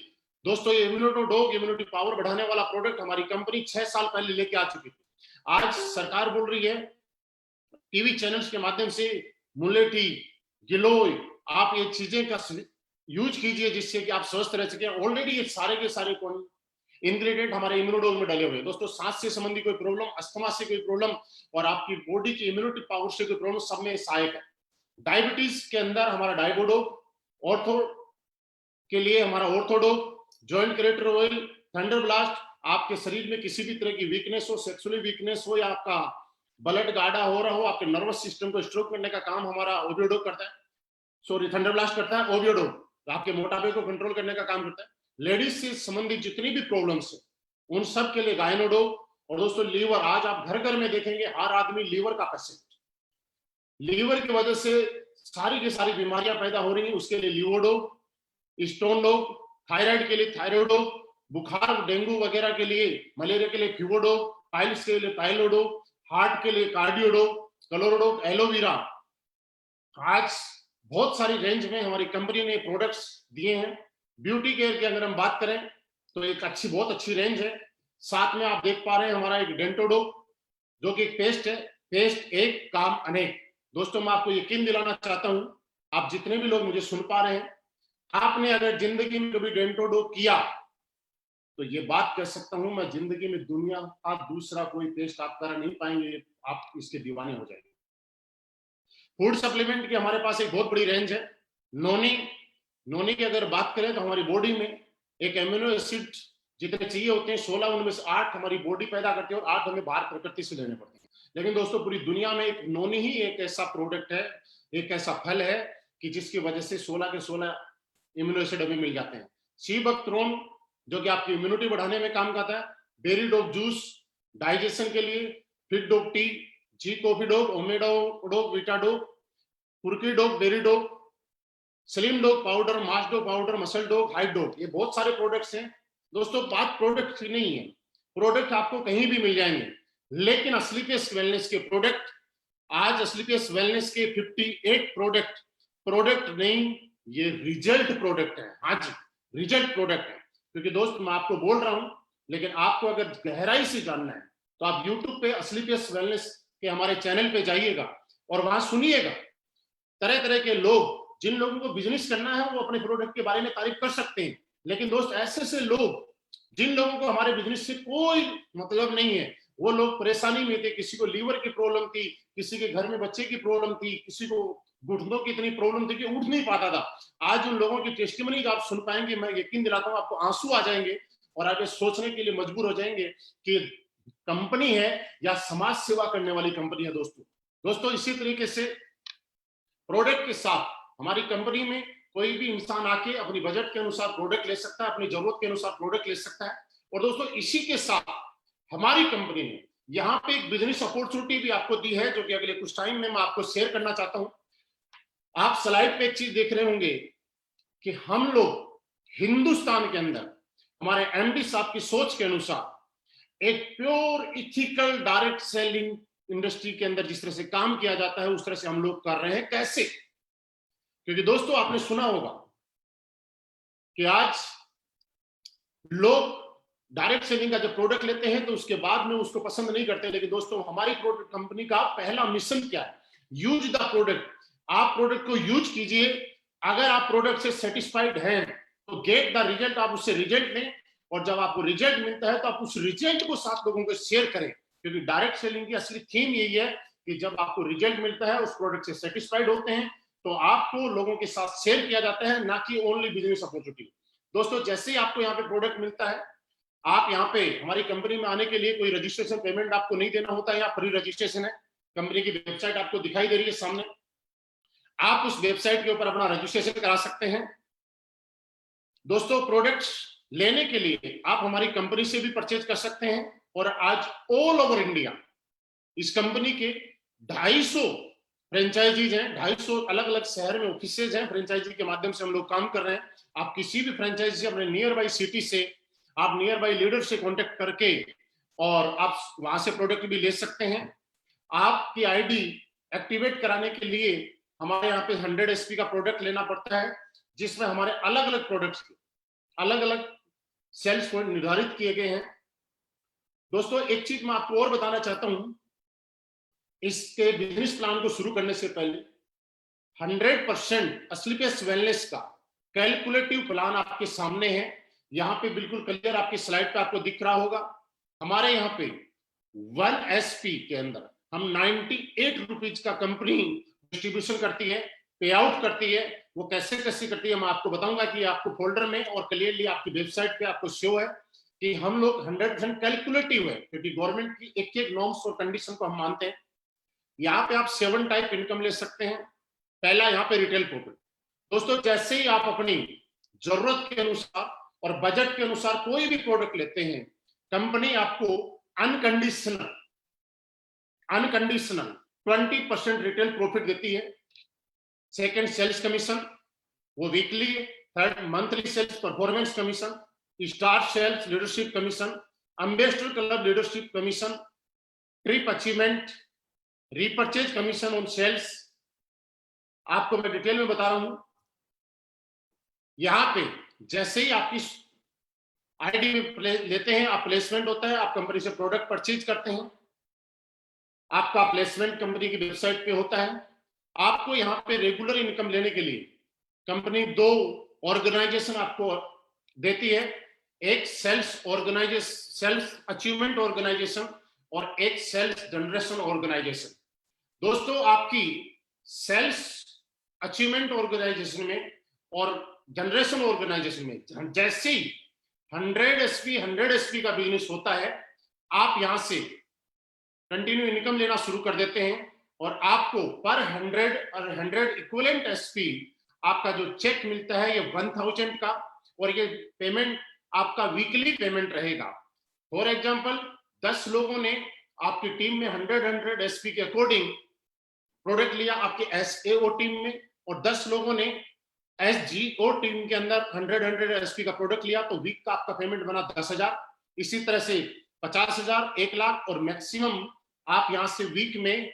दोस्तों ये इम्यूनोडोप इम्यूनिटी पावर बढ़ाने वाला प्रोडक्ट हमारी कंपनी 6 साल पहले लेके आ चुकी थी। आज सरकार बोल रही है टीवी चैनल्स के माध्यम से, मुलेठी, गिलोय, आप ये चीजें का यूज कीजिए जिससे कि आप स्वस्थ रह सके। ऑलरेडी ये सारे के सारे इंग्रेडिएंट हमारे इम्यूनोडोज में डाले हुए हैं। दोस्तों सांस से संबंधी कोई प्रॉब्लम, अस्थमा से कोई प्रॉब्लम और आपकी बॉडी की इम्यूनिटी पावर से कोई प्रॉब्लम, सब में सहायक है। डायबिटीज के अंदर हमारा डायबोडोप, ऑर्थो के लिए हमारा Orthodope, joint creator oil, thunder blast, आपके शरीर में किसी भी तरह की वीकनेस हो, सेक्सुअली वीकनेस हो या आपका ब्लड गाढ़ा हो रहा हो, आपके नर्वस सिस्टम को स्ट्रोक करने का काम हमारा ओबियोडोप करता है, सॉरी थंडर ब्लास्ट करता है। ओबियोडोप आपके मोटापे को कंट्रोल करने का काम करता है। लेडीज से संबंधित जितनी भी प्रॉब्लम्स है उन सब के लिए गायनोडोप। और दोस्तों लीवर, आज आप घर घर में देखेंगे हर आदमी लीवर का पेशेंट, लीवर की वजह से सारी की सारी बीमारियां पैदा हो रही हैं, उसके लिए लीवोडोप, स्टोन डोप, थायराइड के लिए थायरोडोप, बुखार डेंगू वगैरह के लिए, मलेरिया के लिए फ्यूगोडोप, पाइल्स के लिए पाइलोडोप, हार्ट के लिए कार्डियोडोप, क्लोरोडोप, एलोवेरा। आज बहुत सारी रेंज में हमारी कंपनी ने प्रोडक्ट्स दिए हैं। ब्यूटी केयर की अगर हम बात करें तो एक बहुत अच्छी रेंज है। साथ में आप देख पा रहे हैं हमारा एक डेंटोडोप जो कि एक पेस्ट है, पेस्ट एक काम अनेक। दोस्तों मैं आपको यकीन दिलाना चाहता हूं, आप जितने भी लोग मुझे सुन पा रहे हैं, आपने अगर जिंदगी में कभी डेंटोडोप किया तो ये बात कह सकता हूं मैं, जिंदगी में दुनिया का दूसरा कोई पेस्ट आप कर नहीं पाएंगे, आप इसके दीवाने हो जाएंगे। फूड सप्लीमेंट की हमारे पास एक बहुत बड़ी रेंज है। नोनी, नोनी की अगर बात करें तो हमारी बॉडी में एक एमिनो एसिड जितने चाहिए होते हैं 16, उनमें से 8 हमारी बॉडी पैदा करती है और 8 हमें बाहर प्रकृति से लेने पड़ते हैं। लेकिन दोस्तों पूरी दुनिया में एक नोनी ही एक ऐसा प्रोडक्ट है, एक ऐसा फल है कि जिसकी वजह से 16 के 16 इम्यूनो एसिड हमें मिल जाते हैं। सी बकथ्रोन जो कि आपकी इम्यूनिटी बढ़ाने में काम करता है, बेरी डोप जूस डाइजेशन के लिए, fit dope tea, G coffee dope, Omedo vita dope, पुरकी dope, berry dope, slim dope powder, mass dope powder, muscle dope, height dope, ये बहुत सारे प्रोडक्ट्स हैं। दोस्तों बात प्रोडक्ट की नहीं है, प्रोडक्ट आपको कहीं भी मिल जाएंगे, लेकिन असलीकेस वेलनेस के प्रोडक्ट, आज असलीकेस वेलनेस के 58 प्रोडक्ट नहीं, ये रिजल्ट प्रोडक्ट है। हाँ जी, रिजल्ट प्रोडक्ट है। क्योंकि दोस्त मैं आपको बोल रहा हूं, लेकिन आपको अगर गहराई से जानना है तो आप YouTube पे असलीकेस वेलनेस के हमारे चैनल पे जाइएगा और वहां सुनिएगा। तरह तरह के लोग, जिन लोगों को बिजनेस करना है वो अपने प्रोडक्ट के बारे में तारीफ कर सकते हैं, लेकिन दोस्त ऐसे से लोग जिन लोगों को हमारे बिजनेस से कोई मतलब नहीं है, वो लोग परेशानी में थे, किसी को लीवर की प्रॉब्लम थी, किसी के घर में बच्चे की प्रॉब्लम थी, किसी को घुटनों की इतनी प्रॉब्लम थी कि उठ नहीं पाता था। आज उन लोगों की टेस्टिमनी आप सुन पाएंगे, मैं यकीन दिलाता हूं आपको आंसू आ जाएंगे और आप ये सोचने के लिए मजबूर हो जाएंगे कि कंपनी है या समाज सेवा करने वाली कंपनी है। दोस्तों इसी तरीके से प्रोडक्ट के साथ हमारी कंपनी में कोई भी इंसान आके अपनी बजट के अनुसार प्रोडक्ट ले सकता है, अपनी जरूरत के अनुसार प्रोडक्ट ले सकता है। और दोस्तों इसी के साथ हमारी कंपनी ने यहाँ पे एक बिजनेस अपॉर्चुनिटी भी आपको दी है, जो कि अगले कुछ टाइम में मैं आपको शेयर करना चाहता हूं। आप स्लाइड पे एक चीज देख रहे होंगे कि हम लोग हिंदुस्तान के अंदर हमारे एमडी साहब की सोच के अनुसार एक pure ethical direct selling industry के अंदर जिस तरह से काम किया जाता है उस तरह से हम लोग कर रहे हैं। कैसे? क्योंकि दोस्तों आपने सुना होगा कि आज लोग डायरेक्ट सेलिंग का जब प्रोडक्ट लेते हैं तो उसके बाद में उसको पसंद नहीं करते, लेकिन दोस्तों हमारी प्रोडक्ट कंपनी का पहला मिशन क्या है? Use the product. आप प्रोडक्ट को यूज कीजिए, अगर आप प्रोडक्ट से सेटिस्फाइड हैं तो गेट द रिजल्ट, आप उससे रिजल्ट लें, और जब आपको रिजल्ट मिलता है तो आप उस रिजल्ट को 7 लोगों को शेयर करें। क्योंकि डायरेक्ट सेलिंग की असली थीम यही है कि जब आपको रिजल्ट मिलता है, उस प्रोडक्ट से सेटिस्फाइड होते हैं, तो आपको लोगों के साथ शेयर किया जाता है, ना कि ओनली बिजनेस अपॉर्चुनिटी। दोस्तों जैसे ही आपको यहाँ पे प्रोडक्ट मिलता है, आप यहाँ पे हमारी कंपनी में आने के लिए कोई रजिस्ट्रेशन पेमेंट आपको नहीं देना होता है, यहाँ फ्री रजिस्ट्रेशन है। कंपनी की वेबसाइट आपको दिखाई दे रही है सामने, आप उस वेबसाइट के ऊपर अपना रजिस्ट्रेशन करा सकते हैं। दोस्तों प्रोडक्ट्स लेने के लिए आप हमारी कंपनी से भी परचेज कर सकते हैं, और आज ऑल ओवर इंडिया इस कंपनी के 250 फ्रेंचाइजीज हैं, 250 अलग अलग शहर में ऑफिसेज हैं, फ्रेंचाइजी के माध्यम से हम लोग काम कर रहे हैं। आप किसी भी फ्रेंचाइजी से अपने नियर बाई सिटी से, आप नियर बाई लीडर से कांटेक्ट करके और आप वहां से प्रोडक्ट भी ले सकते हैं। आपकी आईडी एक्टिवेट कराने के लिए हमारे यहाँ पे 100 एसपी का प्रोडक्ट लेना पड़ता है, जिसमें हमारे अलग अलग प्रोडक्ट्स अलग अलग सेल्स पॉइंट निर्धारित किए गए हैं। दोस्तों एक चीज मैं आपको और बताना चाहता हूं, इसके बिजनेस प्लान को शुरू करने से पहले 100% असलीपेस वेलनेस का कैलकुलेटिव प्लान आपके सामने है। यहाँ पे बिल्कुल क्लियर आपकी स्लाइड पे आपको दिख रहा होगा। हमारे यहाँ पे 1 एसपी के अंदर हम 98 रुपीज का कंपनी डिस्ट्रीब्यूशन करती है, पे आउट करती है। वो कैसे कैसे करती है मैं आपको बताऊंगा कि आपको फोल्डर में और क्लियरली आपकी वेबसाइट पे आपको शो है कि हम लोग 100% कैलकुलेटिव है, क्योंकि गवर्नमेंट की एक एक नॉर्म्स और कंडीशन को हम मानते हैं। यहाँ पे आप 7 टाइप इनकम ले सकते हैं। पहला यहाँ पे रिटेल प्रॉफिट। दोस्तों जैसे ही आप अपनी जरूरत के अनुसार और बजट के अनुसार कोई भी प्रोडक्ट लेते हैं, कंपनी आपको अनकंडीशनल 20% रिटेल प्रॉफिट देती है। सेकंड सेल्स कमीशन, वो weekly. Third monthly sales performance commission, star sales leadership commission, ambassador club leadership commission, trip achievement, repurchase commission on sales. आपको मैं डिटेल में बता रहा हूं। यहां पे जैसे ही आपकी आईडी में लेते हैं, आप प्लेसमेंट होता है, आप कंपनी से प्रोडक्ट परचेज करते हैं, आपका प्लेसमेंट कंपनी की वेबसाइट पे होता है। आपको यहाँ पे रेगुलर इनकम लेने के लिए कंपनी 2 ऑर्गेनाइजेशन आपको देती है। एक सेल्स अचीवमेंट ऑर्गेनाइजेशन और एक सेल्स जनरेशन ऑर्गेनाइजेशन। दोस्तों आपकी सेल्स अचीवमेंट ऑर्गेनाइजेशन में और जनरेशन ऑर्गेनाइजेशन में जैसे ही 100 एसपी का बिजनेस होता है, आप यहां से कंटिन्यू इनकम लेना शुरू कर देते हैं और आपको पर 100 और 100 इक्विवेलेंट एसपी आपका जो चेक मिलता है ये 1000 का, और ये पेमेंट आपका वीकली पेमेंट रहेगा। फॉर एग्जांपल 10 लोगों ने आपकी टीम में 100 एसपी के अकॉर्डिंग प्रोडक्ट लिया आपके एसएओ टीम में, और 10 लोगों ने एसजीओ टीम के अंदर 100 एसपी का प्रोडक्ट लिया, तो वीक का आपका पेमेंट बना 10,000। इसी तरह से 50,000, 1 लाख, और मैक्सिमम आप यहां से वीक में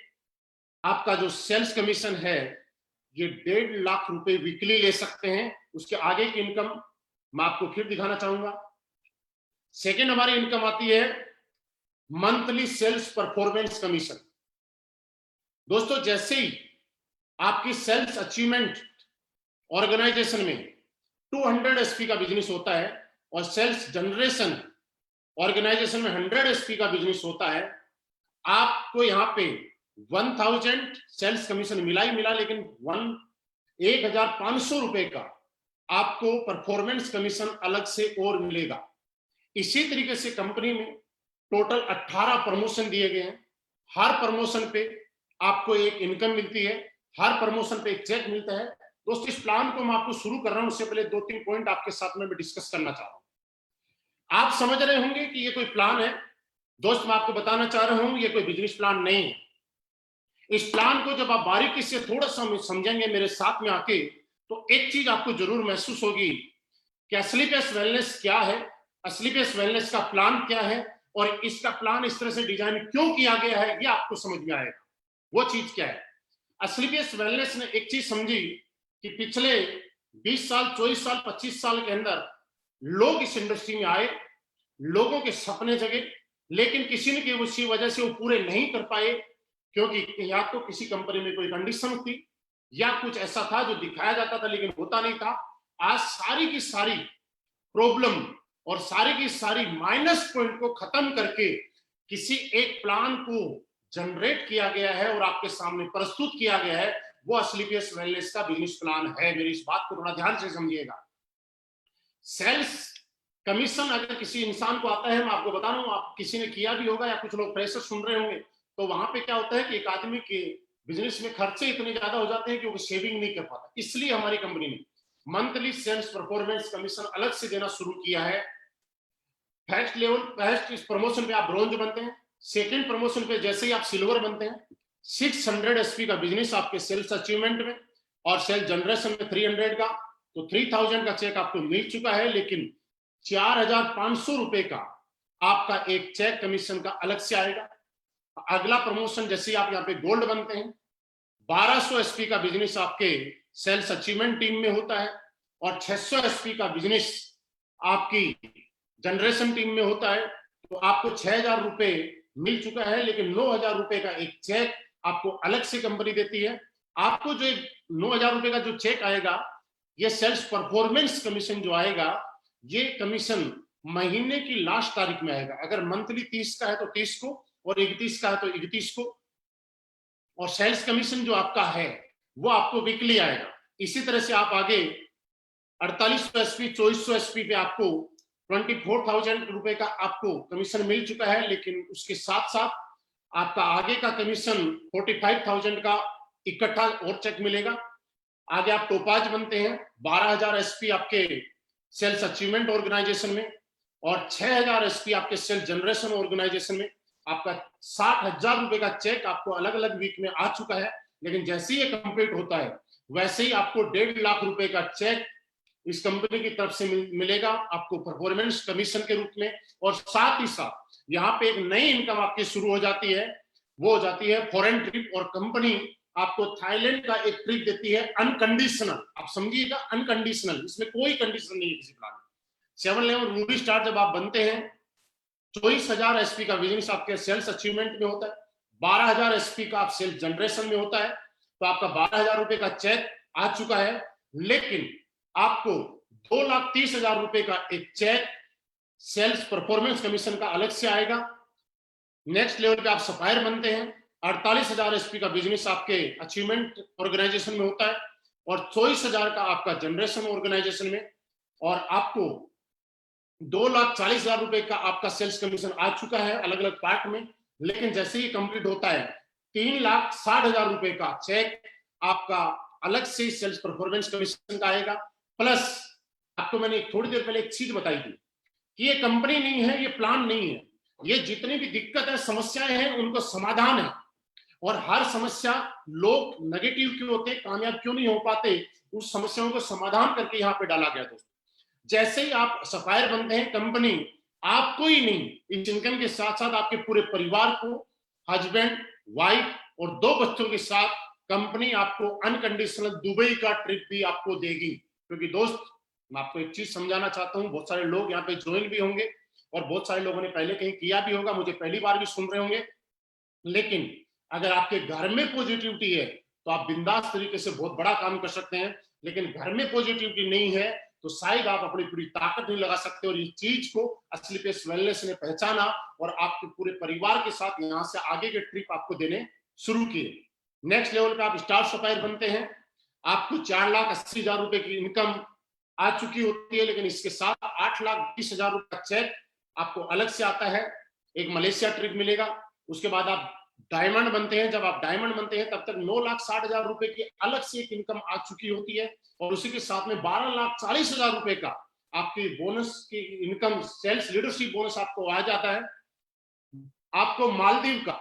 आपका जो सेल्स कमीशन है ये 1.5 लाख रुपए वीकली ले सकते हैं। उसके आगे की इनकम मैं आपको फिर दिखाना चाहूंगा। सेकेंड हमारी इनकम आती है मंथली सेल्स परफॉर्मेंस कमीशन। दोस्तों जैसे ही आपकी सेल्स अचीवमेंट ऑर्गेनाइजेशन में 200 एसपी का बिजनेस होता है और सेल्स जनरेशन ऑर्गेनाइजेशन में 100 एसपी का बिजनेस होता है, आपको यहाँ पे 1000 सेल्स कमीशन मिला ही मिला, लेकिन 1,500 रुपए का आपको परफॉर्मेंस कमीशन अलग से और मिलेगा। इसी तरीके से कंपनी में टोटल 18 प्रमोशन दिए गए हैं। हर प्रमोशन पे आपको एक इनकम मिलती है, हर प्रमोशन पे एक चेक मिलता है। दोस्तों इस प्लान को मैं आपको शुरू कर रहा हूं, उससे पहले 2-3 पॉइंट आपके साथ में डिस्कस करना चाह रहा हूं। आप समझ रहे होंगे कि ये कोई प्लान है। दोस्त मैं आपको बताना चाह रहा हूं ये कोई बिजनेस प्लान नहीं है। इस प्लान को जब आप बारीकी से थोड़ा सा समझेंगे मेरे साथ में आके, तो एक चीज आपको जरूर महसूस होगी कि असलीपेस वेलनेस क्या है, असलीपेस वेलनेस का प्लान क्या है, और इसका प्लान इस तरह से डिजाइन क्यों किया गया है ये आपको समझ में आएगा। वो चीज क्या है? असलीपेस वेलनेस ने एक चीज समझी कि पिछले 20 साल, 24 साल, 25 साल के अंदर लोग इस इंडस्ट्री में आए, लोगों के सपने जगे, लेकिन किसी न किसी वजह से वो पूरे नहीं कर पाए, क्योंकि या तो किसी कंपनी में कोई कंडीशन थी या कुछ ऐसा था जो दिखाया जाता था लेकिन होता नहीं था। आज सारी की सारी प्रॉब्लम और सारी की सारी माइनस पॉइंट को खत्म करके किसी एक प्लान को जनरेट किया गया है और आपके सामने प्रस्तुत किया गया है। वो असलीपेस वेलनेस का बिजनेस प्लान है। मेरी इस बात को थोड़ा ध्यान से समझिएगा। सेल्स कमीशन अगर किसी इंसान को आता है, मैं आपको बता रहा हूं, आप किसी ने किया भी होगा या कुछ लोग फ्रेशर सुन रहे होंगे, तो वहां पे क्या होता है कि एक आदमी के बिजनेस में खर्चे इतने ज्यादा हो जाते हैं कि वो सेविंग नहीं कर पाता। इसलिए हमारी कंपनी ने मंथली सेल्स परफॉर्मेंस कमीशन अलग से देना शुरू किया है। फर्स्ट लेवल, फर्स्ट इस प्रमोशन पे आप ब्रोंज बनते हैं, सेकंड प्रमोशन पे जैसे ही आप सिल्वर बनते हैं, 600 एसपी का बिजनेस आपके सेल्स अचीवमेंट में और सेल्स जनरेशन में 300 का, तो 3000 का चेक आपको मिल चुका है। लेकिन 4500 रुपए का आपका एक चेक कमीशन का अलग से आएगा। अगला प्रमोशन, जैसे आप यहाँ पे गोल्ड बनते हैं, 1200 एसपी का बिजनेस आपके सेल्स अचीवमेंट टीम में होता है और 600 एसपी का बिजनेस आपकी जनरेशन टीम में होता है। तो आपको 6000 रुपए मिल चुका है, लेकिन 9000 रुपए का एक चेक आपको अलग से कंपनी देती है। आपको जो 9000 रुपए का जो चेक आएगा, ये सेल्स परफॉर्मेंस कमीशन जो आएगा, ये कमीशन महीने की लास्ट तारीख में आएगा। अगर मंथली 30 का है तो 30 को, और 31 का है तो 31 को। और सेल्स कमीशन जो आपका है वो आपको वीकली आएगा। इसी तरह से आप आगे 4800 एसपी, 2400 एसपी पे आपको 24,000 रुपए का आपको कमीशन मिल चुका है। लेकिन उसके साथ साथ आपका आगे का कमीशन 45,000 का इकट्ठा और चेक मिलेगा। आगे आप टोपाज बनते हैं, 12,000 एसपी आपके सेल्स अचीवमेंट ऑर्गेनाइजेशन में और 6,000 एसपी आपके सेल्स जनरेशन ऑर्गेनाइजेशन में। आपका 60,000 रुपए का चेक आपको अलग अलग वीक में आ चुका है। लेकिन जैसे ही ये कंप्लीट होता है, वैसे ही आपको 1.5 लाख रुपए का चेक इस कंपनी की तरफ से मिलेगा आपको परफॉर्मेंस कमीशन के रूप में। और साथ ही साथ यहाँ पे एक नई इनकम आपकी शुरू हो जाती है, वो हो जाती है फॉरेन ट्रिप। और कंपनी आपको थाईलैंड का एक ट्रिप देती है अनकंडीशनल। आप समझिएगा, अनकंडीशनल, इसमें कोई कंडीशन नहीं है किसी प्लान में। 711 रूबी स्टार जब आप बनते हैं, 24,000 एसपी का बिजनेस आपके सेल्स अचीवमेंट में होता है, 12,000 एसपी का आप सेल्स जनरेशन में होता है। तो आपका 12,000 रुपए का चेक आ चुका है। लेकिन आपको 2,30,000 रुपए का एक चेक सेल्स परफॉर्मेंस कमीशन का अलग से आएगा। नेक्स्ट लेवल पे आप सप्लायर बनते हैं, 48,000 एसपी का बिजनेस आपके अचीवमेंट ऑर्गेनाइजेशन में होता है और 24,000 का आपका जनरेशन ऑर्गेनाइजेशन में। और आपको 2,40,000 रुपए का आपका सेल्स कमीशन आ चुका है अलग अलग पार्ट में। लेकिन जैसे ही कंप्लीट होता है, 3,60,000 रुपए का चेक आपका अलग से सेल्स परफॉर्मेंस कमीशन का आएगा। प्लस आपको मैंने थोड़ी देर पहले एक चीज बताई थी कि ये कंपनी नहीं है, ये प्लान नहीं है, ये जितनी भी दिक्कत है, समस्याएं हैं, उनको समाधान है। और हर समस्या, लोग नेगेटिव क्यों होते, कामयाब क्यों नहीं हो पाते, उस समस्याओं को समाधान करके यहाँ पे डाला गया दोस्तों। जैसे ही आप सप्लायर बनते हैं, कंपनी आपको ही नहीं, इस इनकम के साथ साथ आपके पूरे परिवार को, हस्बैंड, वाइफ और 2 बच्चों के साथ कंपनी आपको अनकंडीशनल दुबई का ट्रिप भी आपको देगी। क्योंकि दोस्त, मैं आपको एक चीज समझाना चाहता हूँ, बहुत सारे लोग यहाँ पे ज्वाइन भी होंगे और बहुत सारे लोगों ने पहले कहीं किया भी होगा, मुझे पहली बार भी सुन रहे होंगे। लेकिन अगर आपके घर में पॉजिटिविटी है तो आप बिंदास तरीके से बहुत बड़ा काम कर सकते हैं। लेकिन घर में पॉजिटिविटी नहीं है तो शायद आप अपनी पूरी ताकत नहीं लगा सकते। और इस चीज को असली पेस वेलनेस ने पहचाना और आपके पूरे परिवार के साथ यहाँ से आगे के ट्रिप आपको देने शुरू किए। नेक्स्ट लेवल पे आप स्टार सप्लायर बनते हैं, आपको 4,80,000 रुपए की इनकम आ चुकी होती है। लेकिन इसके साथ 8,20,000 रुपए का चेक आपको अलग से आता है, एक मलेशिया ट्रिप मिलेगा। उसके बाद आप डायमंड बनते हैं, जब आप डायमंड बनते हैं तब तक 9,60,000 रुपए की अलग से एक इनकम आ चुकी होती है। और उसी के साथ में 12,40,000 रुपए का आपकी बोनस की इनकम, सेल्स लीडरशिप बोनस आपको आ जाता है। आपको मालदीव का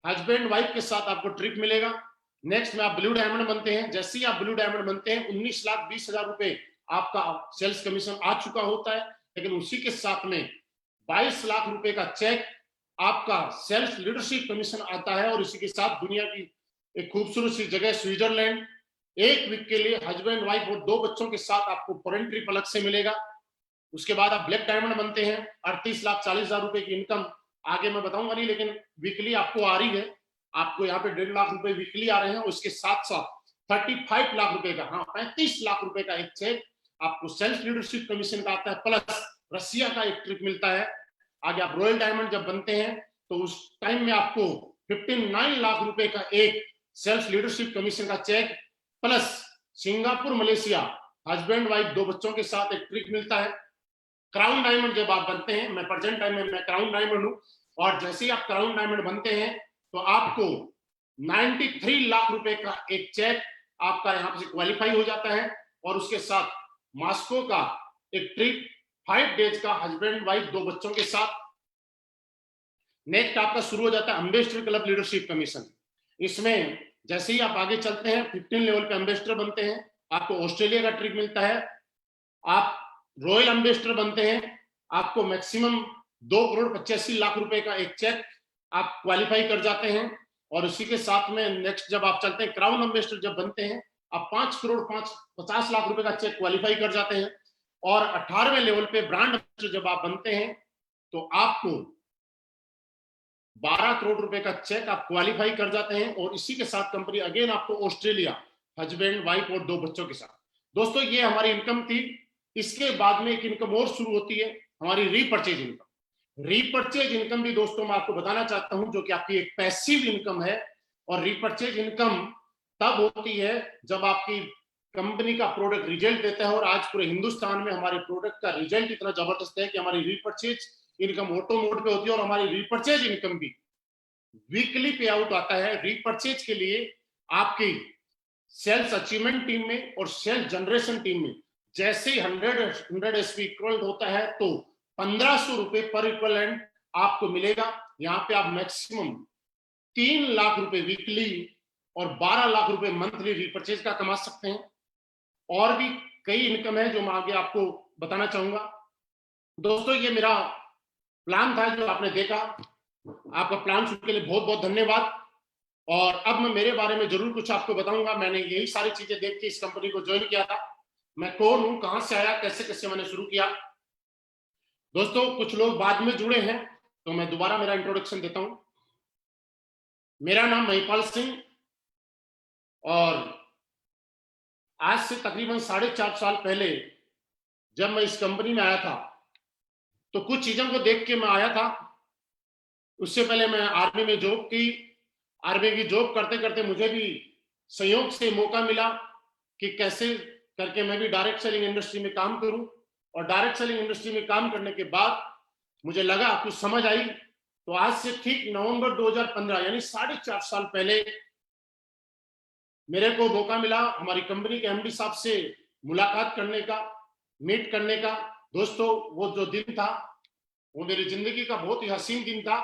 हस्बैंड वाइफ के साथ आपको ट्रिप मिलेगा। नेक्स्ट में आप ब्लू डायमंड बनते हैं, जैसे ही आप ब्लू डायमंड बनते हैं 19,20,000 रुपए आपका सेल्स कमीशन आ चुका होता है। लेकिन उसी के साथ में 22 लाख रुपए का चेक आपका सेल्फ लीडरशिप कमीशन आता है। और इसी के साथ दुनिया की एक खूबसूरत सी जगह स्विट्जरलैंड, 1 वीक के लिए हस्बैंड वाइफ और 2 बच्चों के साथ आपको फॉरेन ट्रिप अलग से मिलेगा। उसके बाद आप ब्लैक डायमंड बनते हैं, 38,40,000 रुपए की इनकम आगे मैं बताऊंगा नहीं, लेकिन वीकली आपको आ रही है। आपको यहाँ पे 1.5 लाख रुपए वीकली आ रहे हैं। उसके साथ साथ 35 लाख रुपए का, हाँ 35 लाख रुपए का एक चेक आपको सेल्फ लीडरशिप कमीशन का आता है। प्लस रसिया का एक ट्रिप मिलता है। आगे आप रॉयल डायमंड जब बनते हैं तो उस टाइम में आपको 59 लाख रुपए का एक सेल्फ लीडरशिप कमीशन का cheque, plus Singapore Malaysia husband wife 2 बच्चों के साथ एक ट्रिप मिलता है। क्राउन डायमंड जब आप बनते हैं, मैं प्रेजेंट टाइम में मैं क्राउन डायमंड हूं, और जैसे ही आप क्राउन डायमंड बनते हैं तो आपको 93 लाख रुपए का एक चेक आपका यहां से क्वालिफाई हो जाता है। और उसके साथ मॉस्को का एक ट्रिप 5 डेज का हस्बैंड वाइफ 2 बच्चों के साथ। नेक्स्ट आपका शुरू हो जाता है एम्बेसडर क्लब लीडरशिप कमीशन। इसमें जैसे ही आप आगे चलते हैं 15 लेवल पे एम्बेसडर बनते हैं, आपको ऑस्ट्रेलिया का ट्रिप मिलता है, आप रॉयल एम्बेसडर बनते हैं, आपको मैक्सिमम 2,85,00,000 रुपए का एक चेक आप क्वालिफाई कर जाते हैं। और उसी के साथ में नेक्स्ट जब आप चलते हैं क्राउन एम्बेसडर जब बनते हैं, आप 5,50,00,000 रुपए का चेक क्वालिफाई कर जाते हैं। और 18वें लेवल पे ब्रांड एम्बेसडर जब आप बनते हैं तो आपको 12 करोड़ रुपए का चेक आप क्वालिफाई कर जाते हैं। और इसी के साथ कंपनी अगेन आपको ऑस्ट्रेलिया हस्बैंड वाइफ और 2 बच्चों के साथ। दोस्तों ये हमारी इनकम थी। इसके बाद में एक इनकम और शुरू होती है, हमारी रीपर्चेज इनकम। रीपर्चेज इनकम भी दोस्तों मैं आपको बताना चाहता हूं, जो कि आपकी एक पैसिव इनकम है। और रीपर्चेज इनकम तब होती है जब आपकी कंपनी का प्रोडक्ट रिजल्ट देता है। और आज पूरे हिंदुस्तान में हमारे प्रोडक्ट का रिजल्ट इतना जबरदस्त है कि हमारी रीपर्चेज इनकम ऑटो मोड पे होती है। और हमारी रीपर्चेज इनकम भी वीकली पे आउट आता है। रीपर्चेज के लिए आपकी सेल्स अचीवमेंट टीम में और सेल्स जनरेशन टीम में जैसे ही 100 एसपी इक्वल होता है तो 1,500 रुपए पर इक्वलेंट आपको मिलेगा। यहाँ पे आप मैक्सिमम 3 लाख रुपए वीकली और 12 लाख रुपए मंथली रीपर्चेज का कमा सकते हैं। और भी कई इनकम है जो मैं आगे आपको बताना चाहूंगा। दोस्तों ये मेरा प्लान था जो आपने देखा, आपका प्लान सुनने के लिए बहुत बहुत धन्यवाद। और अब मैं मेरे बारे में जरूर कुछ आपको बताऊंगा। मैंने यही सारी चीजें देख के इस कंपनी को ज्वाइन किया था। मैं कौन हूं, कहां से आया, कैसे कैसे मैंने शुरू किया। दोस्तों कुछ लोग बाद में जुड़े हैं तो मैं दोबारा मेरा इंट्रोडक्शन देता हूं। मेरा नाम महिपाल सिंह और आज से तकरीबन 4.5 साल पहले जब मैं इस कंपनी में आया था तो कुछ चीजों को देख के मैं आया था। उससे पहले मैं आर्मी में जॉब की। आर्मी की जॉब करते करते मुझे भी संयोग से मौका मिला कि कैसे करके मैं भी डायरेक्ट सेलिंग इंडस्ट्री में काम करूं। और डायरेक्ट सेलिंग इंडस्ट्री में काम करने के बाद मुझे लगा, कुछ समझ आई। तो आज से ठीक नवंबर 2015 यानी 4.5 साल पहले मेरे को मौका मिला हमारी कंपनी के एमडी साहब से मुलाकात करने का, मीट करने का। दोस्तों वो जो दिन था वो मेरी जिंदगी का बहुत ही हसीन दिन था।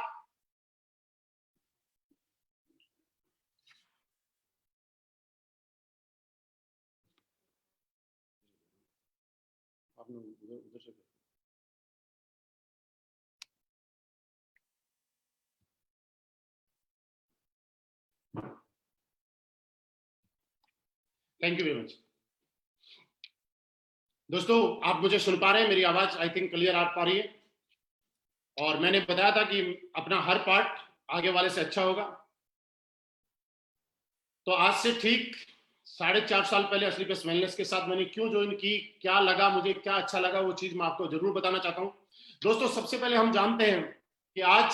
Thank you very much. दोस्तों आप मुझे सुन पा रहे हैं, मेरी आवाज आई थिंक क्लियर आ पा रही है। और मैंने बताया था कि अपना हर पार्ट आगे वाले से अच्छा होगा। तो आज से ठीक 4.5 साल पहले असलीपेस वेलनेस के साथ मैंने क्यों ज्वाइन की, क्या लगा मुझे, क्या अच्छा लगा, वो चीज मैं आपको जरूर बताना चाहता हूं। दोस्तों सबसे पहले हम जानते हैं कि आज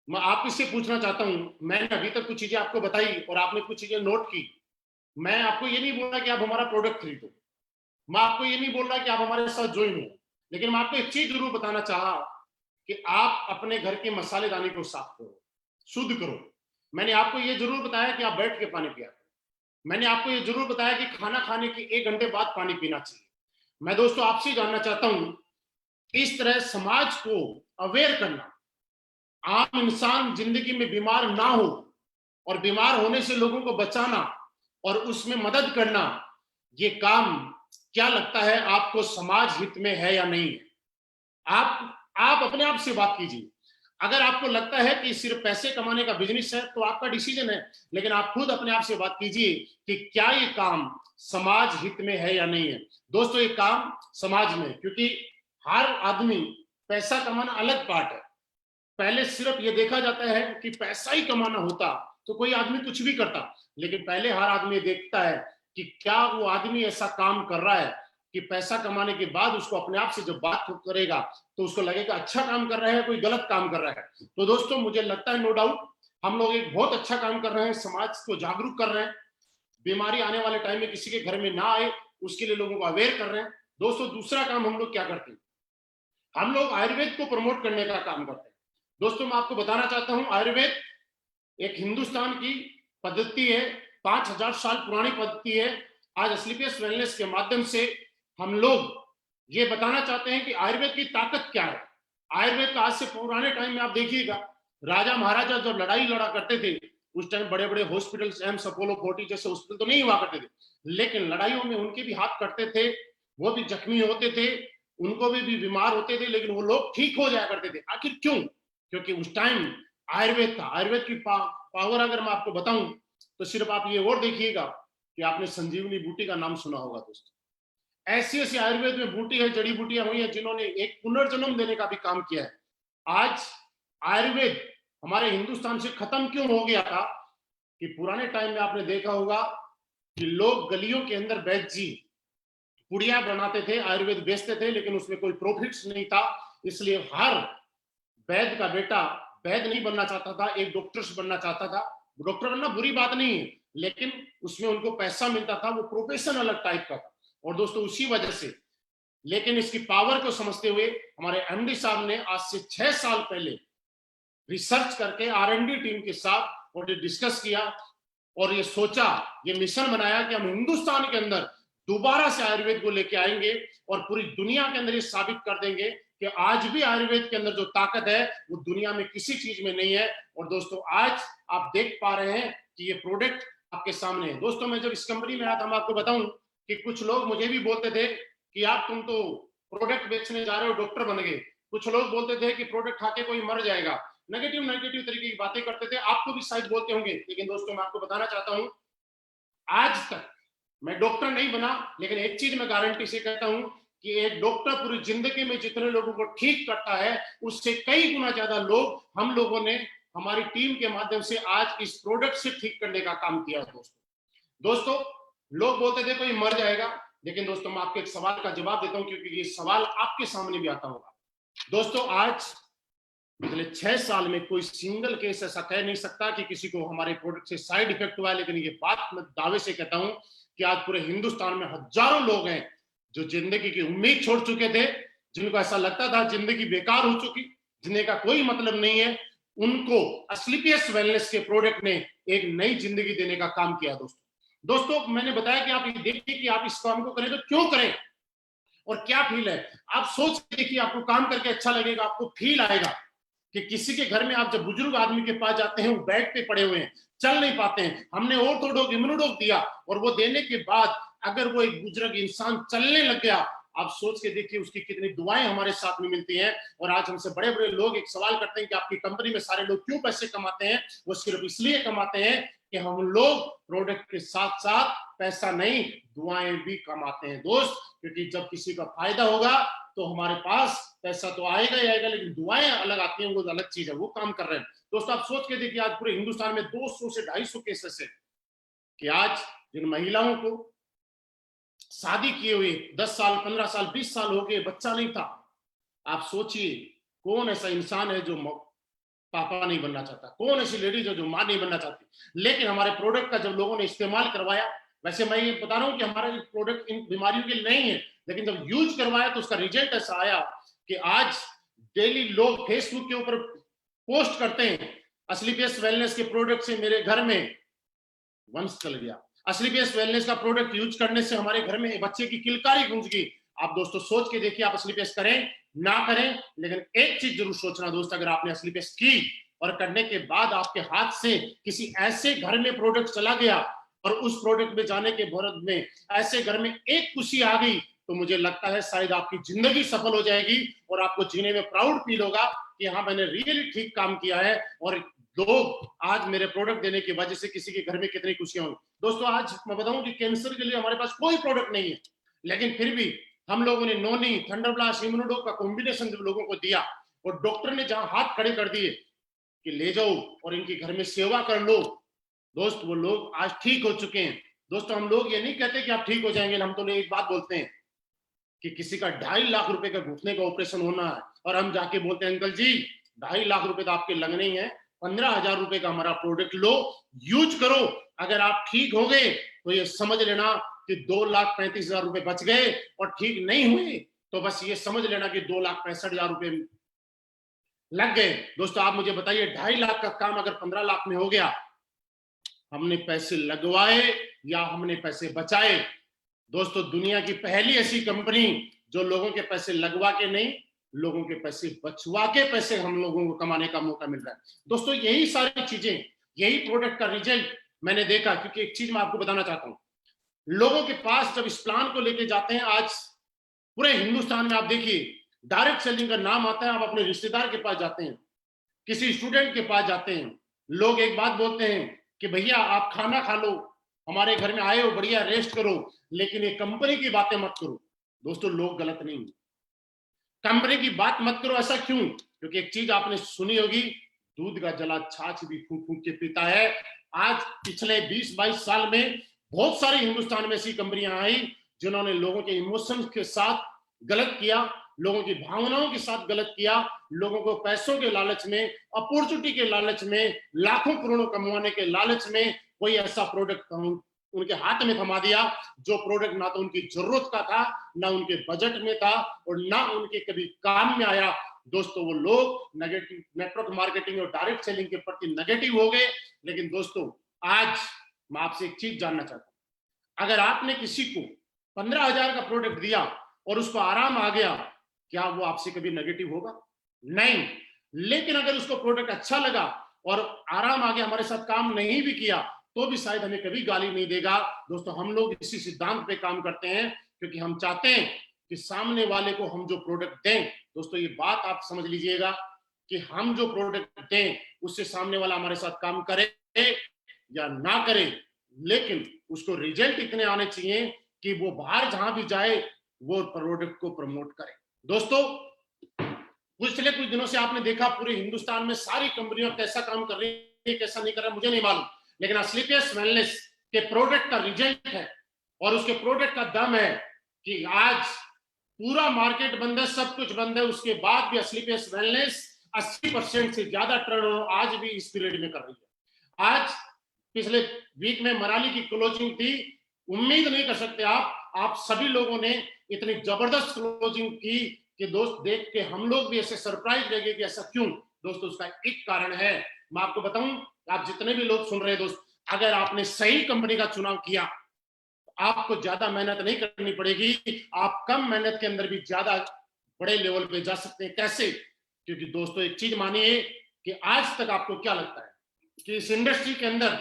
मैं आपसे पूछना चाहता हूं, मैंने अभी तक कुछ चीजें आपको बताई और आपने कुछ चीजें नोट की। मैं आपको ये नहीं बोल रहा कि आप हमारा प्रोडक्ट खरीदो, मैं आपको ये नहीं बोल रहा कि आप हमारे साथ ज्वाइन हो, लेकिन मैं आपको एक चीज जरूर बताना चाहा कि आप अपने घर के मसालेदानी को साफ करो, शुद्ध करो। मैंने आपको ये जरूर बताया कि आप बैठ के पानी पिया। मैंने आपको ये जरूर बताया कि खाना खाने के 1 घंटे बाद पानी पीना चाहिए। मैं दोस्तों आपसे जानना चाहता हूं, इस तरह समाज को अवेयर करना, आम इंसान जिंदगी में बीमार ना हो और बीमार होने से लोगों को बचाना और उसमें मदद करना, ये काम क्या लगता है आपको समाज हित में है या नहीं है? आप अपने आप से बात कीजिए। अगर आपको लगता है कि सिर्फ पैसे कमाने का बिजनेस है तो आपका डिसीजन है, लेकिन आप खुद अपने आप से बात कीजिए कि क्या ये काम समाज हित में है या नहीं है। दोस्तों ये काम समाज में, क्योंकि हर आदमी, पैसा कमाना अलग पार्ट है। पहले सिर्फ ये देखा जाता है कि पैसा ही कमाना होता तो कोई आदमी कुछ भी करता, लेकिन पहले हर आदमी देखता है कि क्या वो आदमी ऐसा काम कर रहा है कि पैसा कमाने के बाद उसको अपने आप से जब बात करेगा तो उसको लगेगा अच्छा काम कर रहा है, कोई गलत काम कर रहा है। तो दोस्तों मुझे लगता है नो डाउट हम लोग एक बहुत अच्छा काम कर रहे हैं, समाज को जागरूक कर रहे हैं, बीमारी आने वाले टाइम में किसी के घर में ना आए उसके लिए लोगों को अवेयर कर रहे हैं। दोस्तों दूसरा काम हम लोग क्या करते हैं, हम लोग आयुर्वेद को प्रमोट करने का काम करते हैं। दोस्तों मैं आपको बताना चाहता हूं, आयुर्वेद एक हिंदुस्तान की पद्धति है, 5,000 साल पुरानी पद्धति है। आज असलीपेस वेलनेस के माध्यम से हम लोग ये बताना चाहते हैं कि आयुर्वेद की ताकत क्या है। आयुर्वेद का आज से पुराने टाइम में आप देखिएगा, राजा महाराजा जब लड़ाई लड़ा करते थे, उस टाइम बड़े बड़े हॉस्पिटल्स, एम्स, अपोलो 40 जैसे हॉस्पिटल तो नहीं हुआ करते थे, लेकिन लड़ाइयों में उनके भी हाथ कटते थे, वो भी जख्मी होते थे, उनको भी बीमार होते थे, लेकिन वो लोग ठीक हो जाया करते थे। आखिर क्यों? क्योंकि उस टाइम आयुर्वेद था। आयुर्वेद की पावर अगर मैं आपको बताऊं तो सिर्फ आप ये और देखिएगा कि आपने संजीवनी बूटी का नाम सुना होगा दोस्तों। ऐसी ऐसी आयुर्वेद में बूटी है, जड़ी बूटियां हुई है, जिन्होंने एक पुनर्जन्म देने का भी काम किया है। आज आयुर्वेद हमारे हिंदुस्तान से खत्म क्यों हो गया था कि पुराने टाइम में आपने देखा होगा कि लोग गलियों के अंदर वैद्य जी पुड़िया बनाते थे, आयुर्वेद बेचते थे, लेकिन उसमें कोई प्रॉफिट्स नहीं था। इसलिए हर वैद्य का बेटा वैद्य नहीं बनना चाहता था, एक डॉक्टर बनना चाहता था। डॉक्टर बनना बुरी बात नहीं है, लेकिन उसमें उनको पैसा मिलता था, वो प्रोफेशन अलग टाइप का था। और दोस्तों उसी वजह से, लेकिन इसकी पावर को समझते हुए हमारे एमडी साहब ने आज से 6 साल पहले रिसर्च करके आर&डी टीम के साथ और ये डिस्कस किया और ये सोचा, ये मिशन बनाया कि हम हिंदुस्तान के अंदर दोबारा से आयुर्वेद को लेके आएंगे और पूरी दुनिया के अंदर ये साबित कर देंगे कि आज भी आयुर्वेद के अंदर जो ताकत है वो दुनिया में किसी चीज में नहीं है। और दोस्तों आज आप देख पा रहे हैं कि ये प्रोडक्ट आपके सामने है। दोस्तों मैं जब इस कंपनी में आया था, मैं आपको बताऊं कि कुछ लोग मुझे भी बोलते थे कि आप तुम तो प्रोडक्ट बेचने जा रहे हो, डॉक्टर बन गए। कुछ लोग बोलते थे कि प्रोडक्ट खा के कोई मर जाएगा, नेगेटिव नेगेटिव तरीके की बातें करते थे। आपको भी शायद बोलते होंगे, लेकिन दोस्तों मैं आपको बताना चाहता हूं, आज तक मैं डॉक्टर नहीं बना, लेकिन एक चीज मैं गारंटी से कहता हूं कि एक डॉक्टर पूरी जिंदगी में जितने लोगों को ठीक करता है, उससे कई गुना ज्यादा लोग हम लोगों ने हमारी टीम के माध्यम से आज इस प्रोडक्ट से ठीक करने का काम किया। दोस्तों लोग बोलते थे कोई मर जाएगा, लेकिन दोस्तों मैं आपके एक सवाल का जवाब देता हूं, क्योंकि ये सवाल आपके सामने भी आता होगा। दोस्तों आज पिछले 6 साल में कोई सिंगल केस ऐसा कह नहीं सकता कि किसी को हमारे प्रोडक्ट से साइड इफेक्ट हुआ है। लेकिन ये बात मैं दावे से कहता हूं कि आज पूरे हिंदुस्तान में हजारों लोग हैं जो जिंदगी की उम्मीद छोड़ चुके थे, जिनको ऐसा लगता था जिंदगी बेकार हो चुकी, जिंदगी का कोई मतलब नहीं है, उनको एस्क्लेपियस वेलनेस के प्रोडक्ट ने एक नई जिंदगी देने का काम किया। दोस्तों मैंने बताया कि आप ये देखिए कि आप इस काम को करें तो क्यों करें और क्या फील है। आप सोच के देखिए, आपको काम करके अच्छा लगेगा, आपको फील आएगा कि किसी के घर में आप जब बुजुर्ग आदमी के पास जाते हैं, वो बेड पे पड़े हुए हैं, चल नहीं पाते हैं, हमने ऑर्थोडॉक इम्यूनोडॉक दिया और वो देने के बाद अगर वो एक बुजुर्ग इंसान चलने लग गया, आप सोच के देखिए उसकी कितनी दुआएं हमारे साथ में मिलती हैं। और आज हमसे बड़े बड़े लोग एक सवाल करते हैं कि आपकी कंपनी में सारे लोग क्यों पैसे कमाते हैं? वो सिर्फ इसलिए कमाते हैं कि हम लोग प्रोडक्ट के साथ साथ पैसा नहीं, दुआएं भी कमाते हैं दोस्त। क्योंकि जब किसी का फायदा होगा तो हमारे पास पैसा तो आएगा ही आएगा, लेकिन दुआएं अलग आती हैं, वो अलग चीज है, वो काम कर रहे हैं। दोस्तों आप सोच के देखिए, आज पूरे हिंदुस्तान में 200 से 250 केसेस है कि आज जिन महिलाओं को शादी किए हुए 10 साल 15 साल 20 साल हो गए, बच्चा नहीं था, आप सोचिए कौन ऐसा इंसान है जो पापा नहीं बनना चाहता, कौन ऐसी लेडीज है जो मां नहीं बनना चाहती। लेकिन हमारे प्रोडक्ट का जब लोगों ने इस्तेमाल करवाया, वैसे मैं ये बता रहा हूं कि हमारा प्रोडक्ट इन बीमारियों के लिए नहीं है, लेकिन जब यूज करवाया तो उसका रिजल्ट ऐसा आया कि आज डेली लोग फेसबुक के ऊपर पोस्ट करते हैं, एस्क्लेपियस वेलनेस के प्रोडक्ट से मेरे घर में वंश चल गया, एस्क्लेपियस वेलनेस का प्रोडक्ट यूज करने से हमारे घर में बच्चे की किलकारी गूंज गई। आप दोस्तों सोच के देखिए, आप एस्क्लेपियस करें ना करें, लेकिन एक चीज जरूर सोचना दोस्त, अगर आपने एस्क्लेपियस की और करने के बाद आपके हाथ से किसी ऐसे घर में प्रोडक्ट चला गया और उस प्रोडक्ट में जाने के भारत में ऐसे घर में एक खुशी आ गई, तो मुझे लगता है शायद आपकी जिंदगी सफल हो जाएगी और आपको जीने में प्राउड फील होगा कि हाँ मैंने रियली ठीक काम किया है। और लोग आज मेरे प्रोडक्ट देने की वजह से किसी के घर में कितनी खुशियां होंगी। दोस्तों आज मैं बताऊं कि कैंसर के लिए हमारे पास कोई प्रोडक्ट नहीं है, लेकिन फिर भी हम लोगों ने नोनी, थंडरब्लास्ट, इम्यूनोडॉक का कॉम्बिनेशन जब लोगों को दिया और डॉक्टर ने जहां हाथ खड़े कर दिए कि ले जाओ और इनकी घर में सेवा कर लो, दोस्त वो लोग आज ठीक हो चुके हैं। दोस्तों हम लोग ये नहीं कहते कि आप ठीक हो जाएंगे, हम तो एक बात बोलते हैं कि किसी का 2.5 लाख रुपए का घुटने का ऑपरेशन होना है और हम जाके बोलते हैं अंकल जी 2.5 लाख रुपए तो आपके लगने ही है, 15,000 रुपए का हमारा प्रोडक्ट लो, यूज करो, अगर आप ठीक हो गए तो ये समझ लेना कि 2,35,000 रुपए बच गए, और ठीक नहीं हुए तो बस ये समझ लेना कि 2,65,000 रुपए लग गए। दोस्तों आप मुझे बताइए, 2.5 लाख का काम अगर 15 लाख में हो गया, हमने पैसे लगवाए या हमने पैसे बचाए? दोस्तों दुनिया की पहली ऐसी कंपनी जो लोगों के पैसे लगवा के नहीं, लोगों के पैसे बचवा के पैसे हम लोगों को कमाने का मौका मिल रहा है। दोस्तों यही सारी चीजें, यही प्रोडक्ट का रिजल्ट मैंने देखा, क्योंकि एक चीज मैं आपको बताना चाहता हूं, लोगों के पास जब इस प्लान को लेके जाते हैं, आज पूरे हिंदुस्तान में आप देखिए डायरेक्ट सेलिंग का नाम आता है, आप अपने रिश्तेदार के पास जाते हैं, किसी स्टूडेंट के पास जाते हैं, लोग एक बात बोलते हैं कि भैया आप खाना खा लो, हमारे घर में आए हो, बढ़िया रेस्ट करो, लेकिन ये कंपनी की बातें मत करो। दोस्तों लोग गलत नहीं, कंपनी की बात मत करो। ऐसा क्यों? क्योंकि एक चीज आपने सुनी होगी, दूध का जला छाछ भी फूंक फूंक के पीता है। आज पिछले 20-22 साल में बहुत सारी हिंदुस्तान में ऐसी कंपनियां आई जिन्होंने लोगों के इमोशंस के साथ गलत किया, लोगों की भावनाओं के साथ गलत किया, लोगों को पैसों के लालच में, अपॉर्चुनिटी के लालच में, लाखों करोड़ों कमाने के लालच में कोई ऐसा प्रोडक्ट उनके हाथ में थमा दिया जो प्रोडक्ट ना तो उनकी जरूरत का था, ना उनके बजट में था, और ना उनके कभी काम में आया। दोस्तों वो लोग नेगेटिव नेटवर्क मार्केटिंग और डायरेक्ट सेलिंग के प्रति नेगेटिव हो गए। लेकिन दोस्तों आज मैं आपसे एक चीज जानना चाहता हूं, अगर आपने किसी को 15,000 का प्रोडक्ट दिया और उसको आराम आ गया, क्या वो आपसे कभी नेगेटिव होगा? नहीं। लेकिन अगर उसको प्रोडक्ट अच्छा लगा और आराम आ गया, हमारे साथ काम नहीं भी किया, तो भी शायद हमें कभी गाली नहीं देगा। दोस्तों हम लोग इसी सिद्धांत पे काम करते हैं, क्योंकि हम चाहते हैं कि सामने वाले को हम जो प्रोडक्ट दें, दोस्तों ये बात आप समझ लीजिएगा कि हम जो प्रोडक्ट दें उससे सामने वाला हमारे साथ काम करे या ना करे, लेकिन उसको रिजल्ट इतने आने चाहिए कि वो बाहर जहां भी जाए वो प्रोडक्ट को प्रमोट करे। दोस्तों पिछले कुछ दिनों से आपने देखा पूरे हिंदुस्तान में सारी कंपनियां कैसा काम कर रही है, कैसा नहीं कर रहा मुझे नहीं मालूम, लेकिन एस्क्लेपियस वेलनेस के प्रोडक्ट का रिजल्ट है और उसके प्रोडक्ट का दम है कि आज पूरा मार्केट बंद है, सब कुछ बंद है, उसके बाद भी एस्क्लेपियस वेलनेस 80% से ज्यादा टर्नओवर आज भी इस पीरियड में कर रही है। आज पिछले वीक में मनाली की क्लोजिंग थी, उम्मीद नहीं कर सकते आप सभी लोगों ने इतनी जबरदस्त क्लोजिंग की कि दोस्त देख के हम लोग भी ऐसे सरप्राइज रह गए कि ऐसा क्यों। दोस्तों उसका एक कारण है, मैं आपको बताऊं, आप जितने भी लोग सुन रहे हैं दोस्त, अगर आपने सही कंपनी का चुनाव किया, आपको ज्यादा मेहनत नहीं करनी पड़ेगी, आप कम मेहनत के अंदर भी ज्यादा बड़े लेवल पे जा सकते हैं। कैसे? क्योंकि दोस्तों एक चीज मानिए कि आज तक आपको क्या लगता है कि इस इंडस्ट्री के अंदर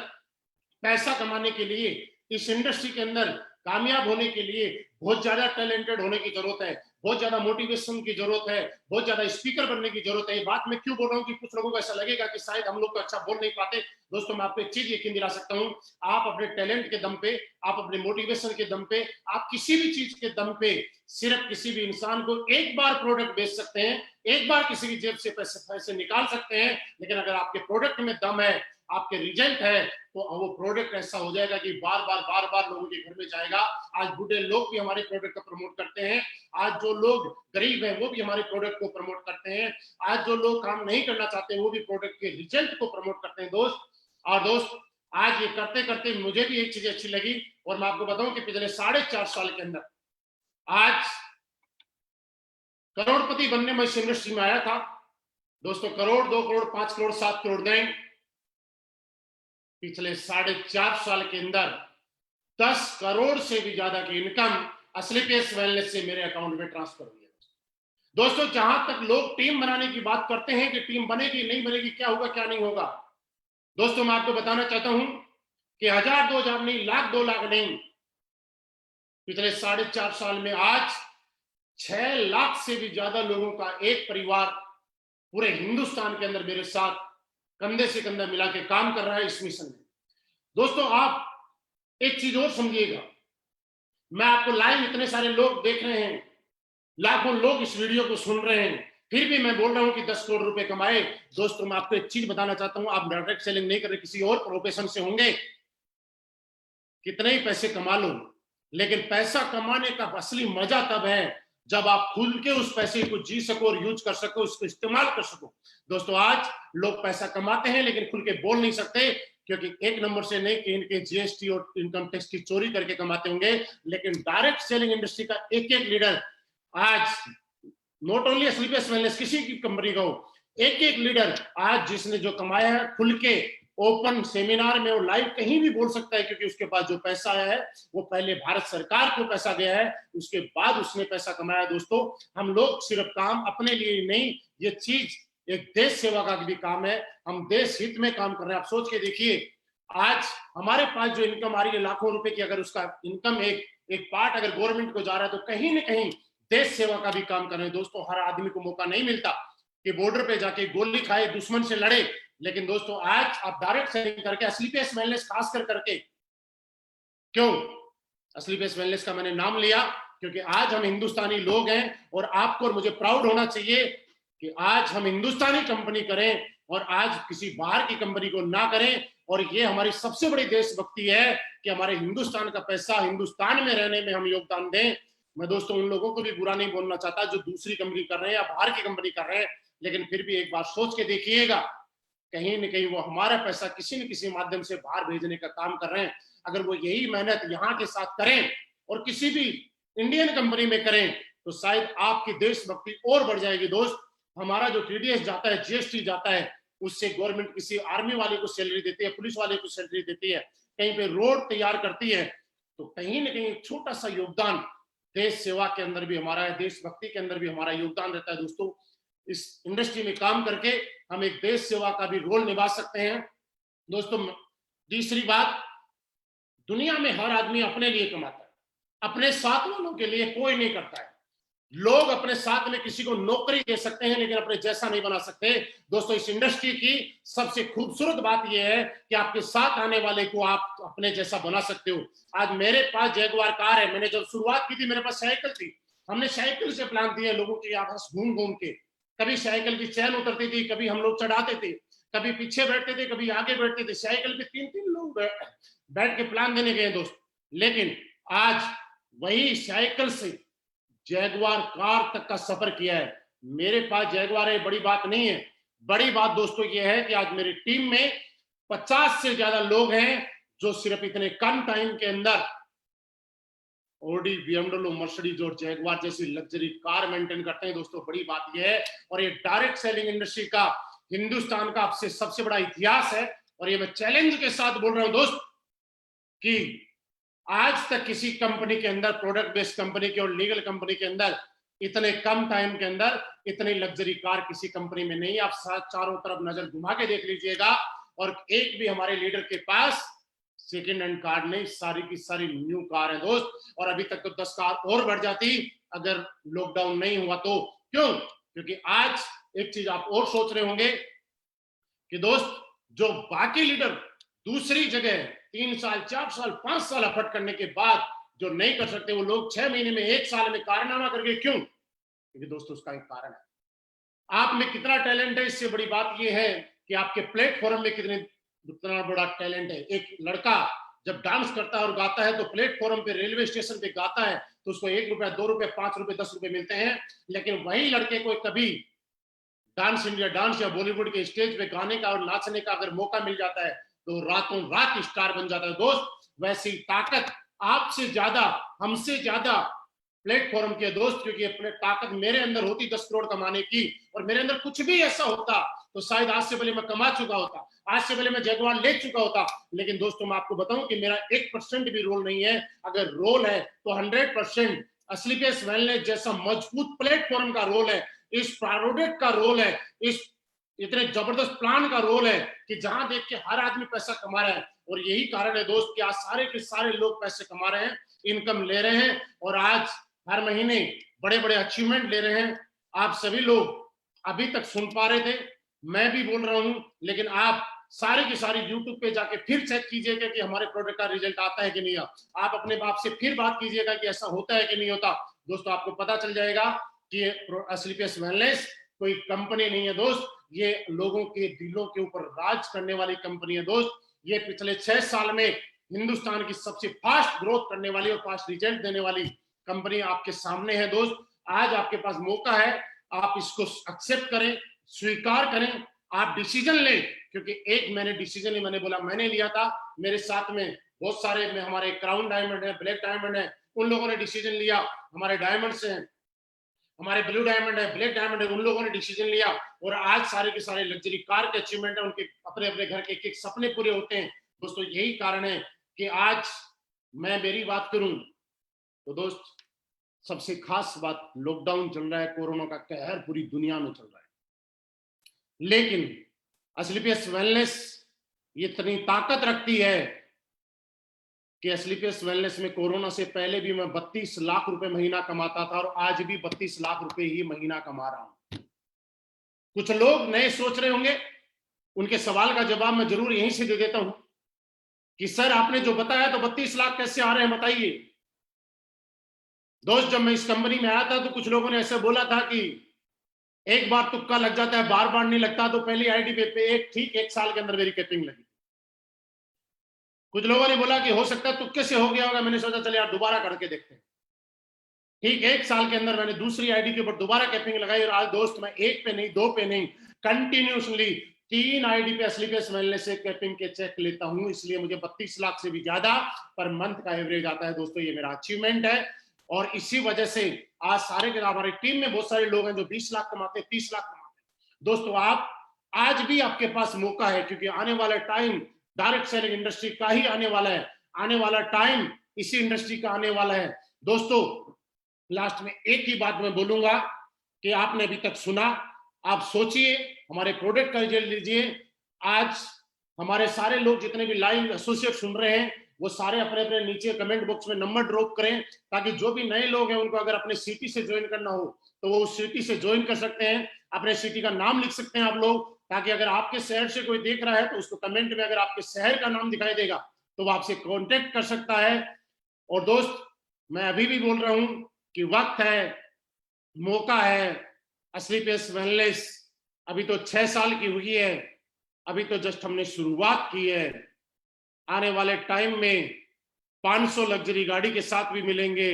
पैसा कमाने के लिए, इस इंडस्ट्री के अंदर कामयाब होने के लिए बहुत ज्यादा टैलेंटेड होने की जरूरत है, बहुत ज्यादा मोटिवेशन की जरूरत है, बहुत ज्यादा स्पीकर बनने की जरूरत है। ये बात मैं क्यों बोल रहा हूँ कि कुछ लोगों को ऐसा लगेगा कि शायद हम लोग तो अच्छा बोल नहीं पाते। दोस्तों मैं आपको एक चीज यकीन दिला सकता हूँ, आप अपने टैलेंट के दम पे, आप अपने मोटिवेशन के दम पे, आप किसी भी चीज के दम पे सिर्फ किसी भी इंसान को एक बार प्रोडक्ट बेच सकते हैं, एक बार किसी की जेब से पैसे निकाल सकते हैं। लेकिन अगर आपके प्रोडक्ट में दम है, आपके रिजल्ट है, तो वो प्रोडक्ट ऐसा हो जाएगा कि बार बार लोगों के घर में जाएगा। आज बूढ़े लोग भी हमारे प्रोडक्ट को प्रमोट करते हैं, आज जो लोग गरीब हैं वो भी हमारे प्रोडक्ट को प्रमोट करते हैं, आज जो लोग काम नहीं करना चाहते वो भी प्रोडक्ट के रिजल्ट को प्रमोट करते हैं दोस्त। और दोस्त आज ये करते करते मुझे भी एक चीज अच्छी लगी, और मैं आपको बताऊं कि पिछले 4.5 साल के अंदर आज करोड़पति बनने में इस इंडस्ट्री में आया था। दोस्तों करोड़, 2 करोड़, 5 करोड़, 7 करोड़ नहीं, पिछले 4.5 साल के अंदर 10 करोड़ से भी ज्यादा की इनकम एस्क्लेपियस वेलनेस से मेरे अकाउंट में ट्रांसफर हुई है। दोस्तों जहां तक लोग टीम बनाने की बात करते हैं कि टीम बनेगी नहीं बनेगी, क्या होगा क्या नहीं होगा, दोस्तों मैं आपको बताना चाहता हूं कि 1000, 2000 नहीं, लाख, 2 लाख नहीं, पिछले 4.5 साल में आज 6 लाख से भी ज्यादा लोगों का एक परिवार पूरे हिंदुस्तान के अंदर मेरे साथ कंधे से कंधा मिला के काम कर रहा है इस मिशन में। दोस्तों आप एक चीज और समझिएगा, मैं आपको लाइव इतने सारे लोग देख रहे हैं, लाखों लोग इस वीडियो को सुन रहे हैं, फिर भी मैं बोल रहा हूं कि 10 करोड़ रुपए कमाए। दोस्तों मैं आपको एक चीज बताना चाहता हूं, आप डायरेक्ट सेलिंग नहीं कर रहे, किसी और प्रोफेशन से होंगे, कितने ही पैसे कमा लो, लेकिन पैसा कमाने का असली मजा तब है जब आप खुल के उस पैसे को जी सको और यूज कर सको, उसको इस्तेमाल कर सको। दोस्तों आज लोग पैसा कमाते हैं लेकिन खुल के बोल नहीं सकते, क्योंकि एक नंबर से नहीं कि इनके जीएसटी और इनकम टैक्स की चोरी करके कमाते होंगे। लेकिन डायरेक्ट सेलिंग इंडस्ट्री का एक एक लीडर आज, नॉट ओनली एस्क्लेपियस वेलनेस, किसी की कंपनी का हो, एक एक लीडर आज जिसने जो कमाया है खुल के ओपन सेमिनार में, वो लाइव कहीं भी बोल सकता है, क्योंकि उसके पास जो पैसा आया है वो पहले भारत सरकार को पैसा गया है, उसके बाद उसने पैसा कमाया। दोस्तों, हम लोग सिर्फ काम अपने लिए नहीं, ये चीज एक देश सेवा का भी काम है, हम देश हित में काम कर रहे हैं। आप सोच के देखिए, आज हमारे पास जो इनकम आ रही है लाखों रुपए की, अगर उसका इनकम एक पार्ट अगर गवर्नमेंट को जा रहा है, तो कहीं ना कहीं देश सेवा का भी काम कर रहे हैं। दोस्तों, हर आदमी को मौका नहीं मिलता कि बॉर्डर पे जाके गोली खाए, दुश्मन से लड़े, लेकिन दोस्तों आज आप डायरेक्ट सेलिंग करके, असली पेस वेलनेस खास करके, क्यों असली पेस वेलनेस का मैंने नाम लिया, क्योंकि आज हम हिंदुस्तानी लोग हैं, और आपको और मुझे प्राउड होना चाहिए कि आज हम हिंदुस्तानी कंपनी करें और आज किसी बाहर की कंपनी को ना करें। और ये हमारी सबसे बड़ी देशभक्ति है कि हमारे हिंदुस्तान का पैसा हिंदुस्तान में रहने में हम योगदान दें। मैं दोस्तों उन लोगों को भी बुरा नहीं बोलना चाहता जो दूसरी कंपनी कर रहे हैं या बाहर की कंपनी कर रहे हैं, लेकिन फिर भी एक बार सोच के देखिएगा, कहीं न कहीं वो हमारा पैसा किसी न किसी माध्यम से बाहर भेजने का काम कर रहे हैं। अगर वो यही मेहनत यहाँ के साथ करें और किसी भी इंडियन कंपनी में करें, तो शायद आपकी देशभक्ति और बढ़ जाएगी। दोस्त, हमारा जो टीडीएस जाता है, जीएसटी जाता है, उससे गवर्नमेंट किसी आर्मी वाले को सैलरी देती है, पुलिस वाले को सैलरी देती है, कहीं पे रोड तैयार करती है, तो कहीं ना कहीं छोटा सा योगदान देश सेवा के अंदर भी हमारा है, देशभक्ति के अंदर भी हमारा योगदान रहता है। दोस्तों, इस इंडस्ट्री में काम करके हम एक देश सेवा का भी रोल निभा सकते हैं। दोस्तों, तीसरी बात, दुनिया में हर आदमी अपने लिए कमाता है, अपने साथ वालों के लिए कोई नहीं करता है। लोग अपने साथ में किसी को नौकरी दे सकते हैं, लेकिन अपने जैसा नहीं बना सकते। दोस्तों, इस इंडस्ट्री की सबसे खूबसूरत बात यह है कि आपके साथ आने वाले को आप अपने जैसा बना सकते हो। आज मेरे पास जैगुआर कार है, मैंने जब शुरुआत की थी मेरे पास साइकिल थी, हमने साइकिल से प्लान दिए लोगों के आपस घूम घूम के, कभी साइकिल की चैन उतरती थी, कभी हम लोग चढ़ाते थे, कभी पीछे बैठते थे, कभी आगे बैठते थे, साइकिल पे 3-3 लोग बैठ के प्लान देने गए दोस्त। लेकिन आज वही साइकिल से जैगुआर कार तक का सफर किया है। मेरे पास जैगुआर है, बड़ी बात नहीं है। बड़ी बात दोस्तों ये है कि आज मेरी टीम में 50 से ज्यादा लोग हैं जो सिर्फ इतने कम टाइम के अंदर ऑडी, बीएमडब्ल्यू, मर्सिडीज और जैगुआर जैसी लग्जरी कार मेंटेन करते हैं। दोस्तों, बड़ी बात यह है, और ये डायरेक्ट सेलिंग इंडस्ट्री का हिंदुस्तान का आपसे सबसे बड़ा इतिहास है। और ये मैं चैलेंज के साथ बोल रहा हूं दोस्त कि आज तक किसी कंपनी के अंदर, प्रोडक्ट बेस्ड कंपनी के और लीगल कंपनी के अंदर, इतने कम टाइम के अंदर इतनी लग्जरी कार किसी कंपनी में नहीं। आप चारों तरफ नजर घुमा के देख लीजिएगा, और एक भी हमारे लीडर के पास सेकेंड हैंड कार नहीं, सारी की सारी न्यू कार है दोस्त। और अभी तक तो 10 कार और बढ़ जाती अगर लॉकडाउन नहीं हुआ तो। क्यों? क्योंकि आज एक चीज आप और सोच रहे होंगे कि दोस्त, जो बाकी लीडर दूसरी जगह 3 साल, 4 साल, 5 साल एफर्ट करने के बाद जो नहीं कर सकते, वो लोग 6 महीने में, 1 साल में कारनामा करके, क्यों? क्योंकि दोस्तों उसका एक कारण है, आप में कितना टैलेंट है। इससे बड़ी बात यह है कि आपके प्लेटफॉर्म में कितना बड़ा टैलेंट है। एक लड़का जब डांस करता है और गाता है, तो प्लेटफॉर्म पे, रेलवे स्टेशन पे गाता है, तो उसको 1 रुपया, 2 रुपए, 5 रुपए, 10 रुपए मिलते हैं। लेकिन वही लड़के को कभी डांस इंडिया, डांस या बॉलीवुड के स्टेज पे गाने का और नाचने का अगर मौका मिल जाता है, तो रातों रात स्टार बन जाता है। दोस्त, वैसी ताकत आपसे ज्यादा, हमसे ज्यादा प्लेटफॉर्म के दोस्त, क्योंकि अपने ताकत मेरे अंदर होती 10 करोड़ कमाने की, और मेरे अंदर कुछ भी ऐसा होता तो शायद आज से पहले मैं कमा चुका होता, आज से पहले मैं जैगुआर ले चुका होता। लेकिन दोस्तों, मैं आपको बताऊं कि मेरा 1% भी रोल नहीं है। अगर रोल है तो 100% असली केस वेलनेस जैसा मजबूत प्लेटफॉर्म का रोल है, इस प्रोडक्ट का रोल है, इस इतने जबरदस्त प्लान का रोल है कि जहां देख के हर आदमी पैसा कमा रहा है। और यही कारण है दोस्त कि आज सारे के सारे लोग पैसे कमा रहे हैं, इनकम ले रहे हैं, और आज हर महीने बड़े बड़े अचीवमेंट ले रहे हैं। आप सभी लोग अभी तक सुन पा रहे थे, मैं भी बोल रहा हूं, लेकिन आप सारी की सारी यूट्यूब पे जाके फिर चेक कीजिएगा कि हमारे प्रोडक्ट का रिजल्ट आता है कि नहीं। आप अपने बाप से फिर बात कीजिएगा कि ऐसा होता है कि नहीं होता। दोस्तों, आपको पता चल जाएगा कि असली पेस वेलनेस कोई कंपनी नहीं है दोस्त, ये लोगों के दिलों के ऊपर राज करने वाली कंपनी है दोस्त। ये पिछले 6 साल में हिंदुस्तान की सबसे फास्ट ग्रोथ करने वाली और फास्ट रिजल्ट देने वाली कंपनी आपके सामने है दोस्त। आज आपके पास मौका है, आप इसको एक्सेप्ट करें, स्वीकार करें, आप डिसीजन लें। क्योंकि एक मैंने डिसीजन ही, मैंने बोला, मैंने लिया था, मेरे साथ में बहुत सारे में हमारे क्राउन डायमंड है, ब्लैक डायमंड है, उन लोगों ने डिसीजन लिया, हमारे डायमंड से हैं, हमारे ब्लू डायमंड है, ब्लैक डायमंड है, उन लोगों ने डिसीजन लिया और आज सारे के सारे लग्जरी कार के अचीवमेंट है, उनके अपने अपने घर के एक सपने पूरे होते हैं। दोस्तों यही कारण है कि आज मैं मेरी बात करूं तो दोस्त सबसे खास बात, लॉकडाउन चल रहा है, कोरोना का कहर पूरी दुनिया में चल रहा है, लेकिन एस्क्लेपियस वेलनेस ये इतनी ताकत रखती है कि एस्क्लेपियस वेलनेस में कोरोना से पहले भी मैं 32 लाख रुपए महीना कमाता था और आज भी 32 लाख रुपए ही महीना कमा रहा हूं। कुछ लोग नए सोच रहे होंगे, उनके सवाल का जवाब मैं जरूर यहीं से दे देता हूं कि सर आपने जो बताया तो 32 लाख कैसे आ रहे हैं बताइए। दोस्त जब मैं इस कंपनी में आया था तो कुछ लोगों ने ऐसे बोला था कि एक बार तुक्का लग जाता है, बार बार नहीं लगता। तो पहली आईडी पे एक साल के अंदर मेरी कैपिंग लगी। कुछ लोगों ने बोला कि हो सकता है तुक्के से हो गया होगा, मैंने सोचा चले यार दोबारा करके देखते हैं। ठीक एक साल के अंदर मैंने दूसरी आईडी के ऊपर दोबारा कैपिंग लगाई और आज दोस्त मैं एक पे नहीं, दो पे नहीं, कंटिन्यूसली 3 आईडी पे एस्क्लेपियस वेलनेस से कैपिंग के चेक लेता हूं। इसलिए मुझे 32 लाख से भी ज्यादा पर मंथ का एवरेज आता है। दोस्तों ये मेरा अचीवमेंट है और इसी वजह से आज सारे के हमारी टीम में बहुत सारे लोग हैं जो 20 लाख कमाते, 30 लाख कमाते। दोस्तों आप आज भी आपके पास मौका है, क्योंकि आने वाला टाइम डायरेक्ट सेलिंग इंडस्ट्री का ही आने वाला है, आने वाला टाइम इसी इंडस्ट्री का आने वाला है। दोस्तों लास्ट में एक ही बात मैं बोलूंगा कि आपने अभी तक सुना, आप सोचिए, हमारे प्रोडक्ट का रिजल्ट लीजिए। आज हमारे सारे लोग जितने भी लाइव एसोसिएट सुन रहे हैं वो सारे अपने अपने नीचे कमेंट बॉक्स में नंबर ड्रॉप करें, ताकि जो भी नए लोग हैं उनको अगर अपने सिटी से ज्वाइन करना हो तो वो उस सिटी से ज्वाइन कर सकते हैं। अपने सिटी का नाम लिख सकते हैं आप लोग, ताकि अगर आपके शहर से कोई देख रहा है तो उसको कमेंट में अगर आपके शहर का नाम दिखाई देगा तो वो आपसे कॉन्टेक्ट कर सकता है। और दोस्त मैं अभी भी बोल रहा हूं कि वक्त है, मौका है। एस्क्लेपियस वेलनेस अभी तो 6 साल की हुई है, अभी तो जस्ट हमने शुरुआत की है। आने वाले टाइम में 500 लग्जरी गाड़ी के साथ भी मिलेंगे।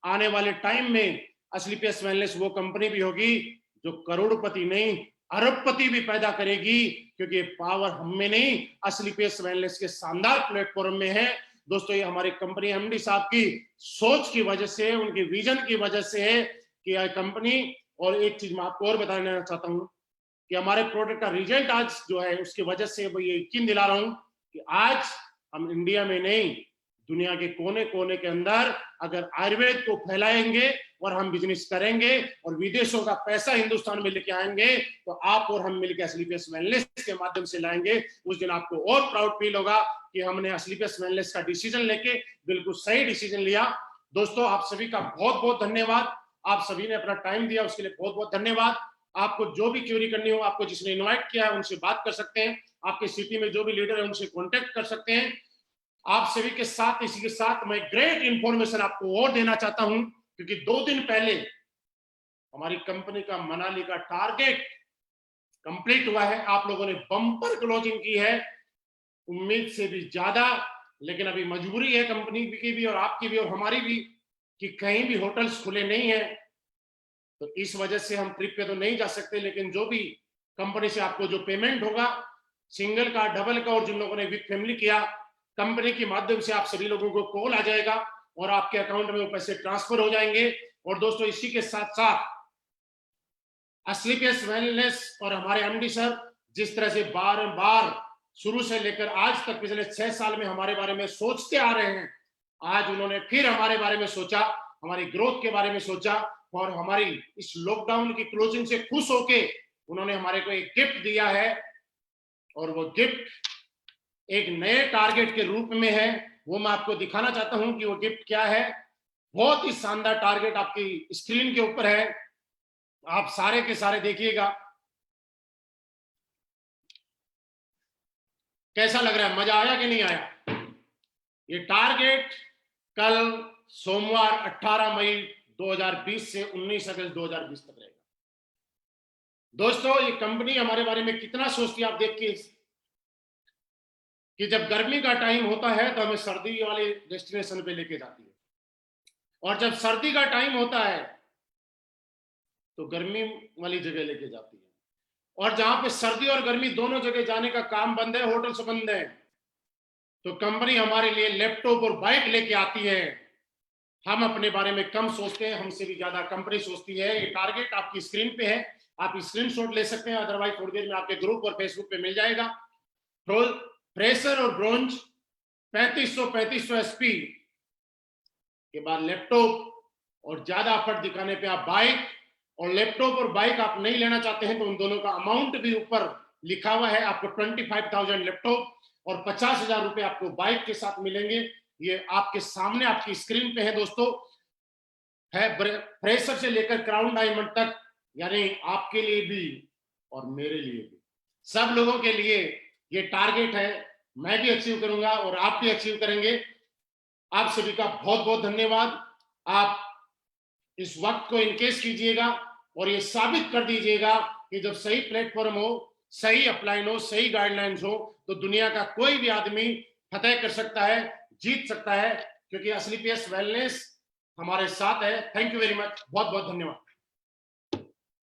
आने वाले टाइम में एस्क्लेपियस वेलनेस वो कंपनी भी होगी जो करोड़पति नहीं अरबपति भी पैदा करेगी, क्योंकि पावर हम में नहीं एस्क्लेपियस वेलनेस के शानदार प्लेटफॉर्म में है। दोस्तों ये हमारी कंपनी एमडी साहब की सोच की वजह से, उनके विजन की वजह से है कि यह कंपनी। और एक चीज मैं आपको और बताना चाहता हूं कि हमारे प्रोडक्ट का रिजल्ट आज जो है उसकी वजह से मैं ये यकीन दिला रहा हूं कि आज हम इंडिया में नहीं, दुनिया के कोने कोने के अंदर अगर आयुर्वेद को फैलाएंगे और हम बिजनेस करेंगे और विदेशों का पैसा हिंदुस्तान में लेके आएंगे तो आप और हम मिलकर एस्क्लेपियस वेलनेस के माध्यम से लाएंगे। उस दिन आपको और प्राउड फील होगा कि हमने एस्क्लेपियस वेलनेस का डिसीजन लेके बिल्कुल सही डिसीजन लिया। दोस्तों आप सभी का बहुत बहुत धन्यवाद, आप सभी ने अपना टाइम दिया उसके लिए बहुत बहुत धन्यवाद। आपको जो भी क्वेरी करनी हो, आपको जिसने इन्वाइट किया है उनसे बात कर सकते हैं, आपके सिटी में जो भी लीडर है उनसे कॉन्टेक्ट कर सकते हैं। आप सभी के साथ इसी के साथ मैं ग्रेट इंफॉर्मेशन आपको और देना चाहता हूं, क्योंकि 2 दिन पहले हमारी कंपनी का मनाली का टारगेट कंप्लीट हुआ है। आप लोगों ने बम्पर क्लोजिंग की है, उम्मीद से भी ज्यादा। लेकिन अभी मजबूरी है कंपनी की भी और आपकी भी और हमारी भी कि कहीं भी होटल्स खुले नहीं है, तो इस वजह से हम ट्रिप पे तो नहीं जा सकते। लेकिन जो भी कंपनी से आपको जो पेमेंट होगा, सिंगल का, डबल का, और जिन लोगों ने विद फैमिली किया, कंपनी के माध्यम से आप सभी लोगों को कॉल आ जाएगा और आपके अकाउंट में वो पैसे ट्रांसफर हो जाएंगे। और दोस्तों इसी के साथ साथ एस्क्लेपियस वेलनेस और हमारे एमडी सर जिस तरह से बार बार शुरू से लेकर आज तक पिछले 6 साल में हमारे बारे में सोचते आ रहे हैं, आज उन्होंने फिर हमारे बारे में सोचा, हमारी ग्रोथ के बारे में सोचा और हमारी इस लॉकडाउन की क्लोजिंग से खुश होके उन्होंने हमारे को एक गिफ्ट दिया है। और वो गिफ्ट एक नए टारगेट के रूप में है, वो मैं आपको दिखाना चाहता हूं कि वो गिफ्ट क्या है। बहुत ही शानदार टारगेट आपकी स्क्रीन के ऊपर है, आप सारे के सारे देखिएगा। कैसा लग रहा है, मजा आया कि नहीं आया? ये टारगेट कल सोमवार 18 मई 2020 से 19 अगस्त 2020 तक रहेगा। दोस्तों ये कंपनी हमारे बारे में कितना सोचती है आप देखिए कि जब गर्मी का टाइम होता है तो हमें सर्दी वाले डेस्टिनेशन पे लेके जाती है, और जब सर्दी का टाइम होता है तो गर्मी वाली जगह लेके जाती है। और जहां पे सर्दी और गर्मी दोनों जगह जाने का काम बंद है, होटल से बंद है, तो कंपनी हमारे लिए लैपटॉप और बाइक लेके आती है हम अपने बारे में कम सोचते हैं, हमसे भी ज्यादा कंपनी सोचती है। ये टारगेट आपकी स्क्रीन पे है, आप स्क्रीनशॉट ले सकते हैं, अदरवाइज थोड़ी देर में आपके ग्रुप और फेसबुक पे मिल जाएगा। प्रेशर और ब्रोंज 3500 एसपी के बाद लैपटॉप, और ज्यादा एफर्ट दिखाने पे आप बाइक, और लैपटॉप और बाइक आप नहीं लेना चाहते हैं तो उन दोनों का अमाउंट भी ऊपर लिखा हुआ है। आपको 25,000 लैपटॉप और 50,000 रुपए आपको बाइक के साथ मिलेंगे। ये आपके सामने आपकी स्क्रीन पे है दोस्तों, है प्रेशर से लेकर क्राउन डायमंड तक, यानी आपके लिए भी और मेरे लिए भी, सब लोगों के लिए ये टारगेट है। मैं भी अचीव करूंगा और आप भी अचीव करेंगे। आप सभी का बहुत बहुत धन्यवाद। आप इस वक्त को इनकेस कीजिएगा और ये साबित कर दीजिएगा कि जब सही प्लेटफॉर्म हो, सही अपलाइन हो, सही गाइडलाइंस हो, तो दुनिया का कोई भी आदमी फतेह कर सकता है, जीत सकता है, क्योंकि असली पीएस वेलनेस हमारे साथ है। थैंक यू वेरी मच, बहुत बहुत धन्यवाद।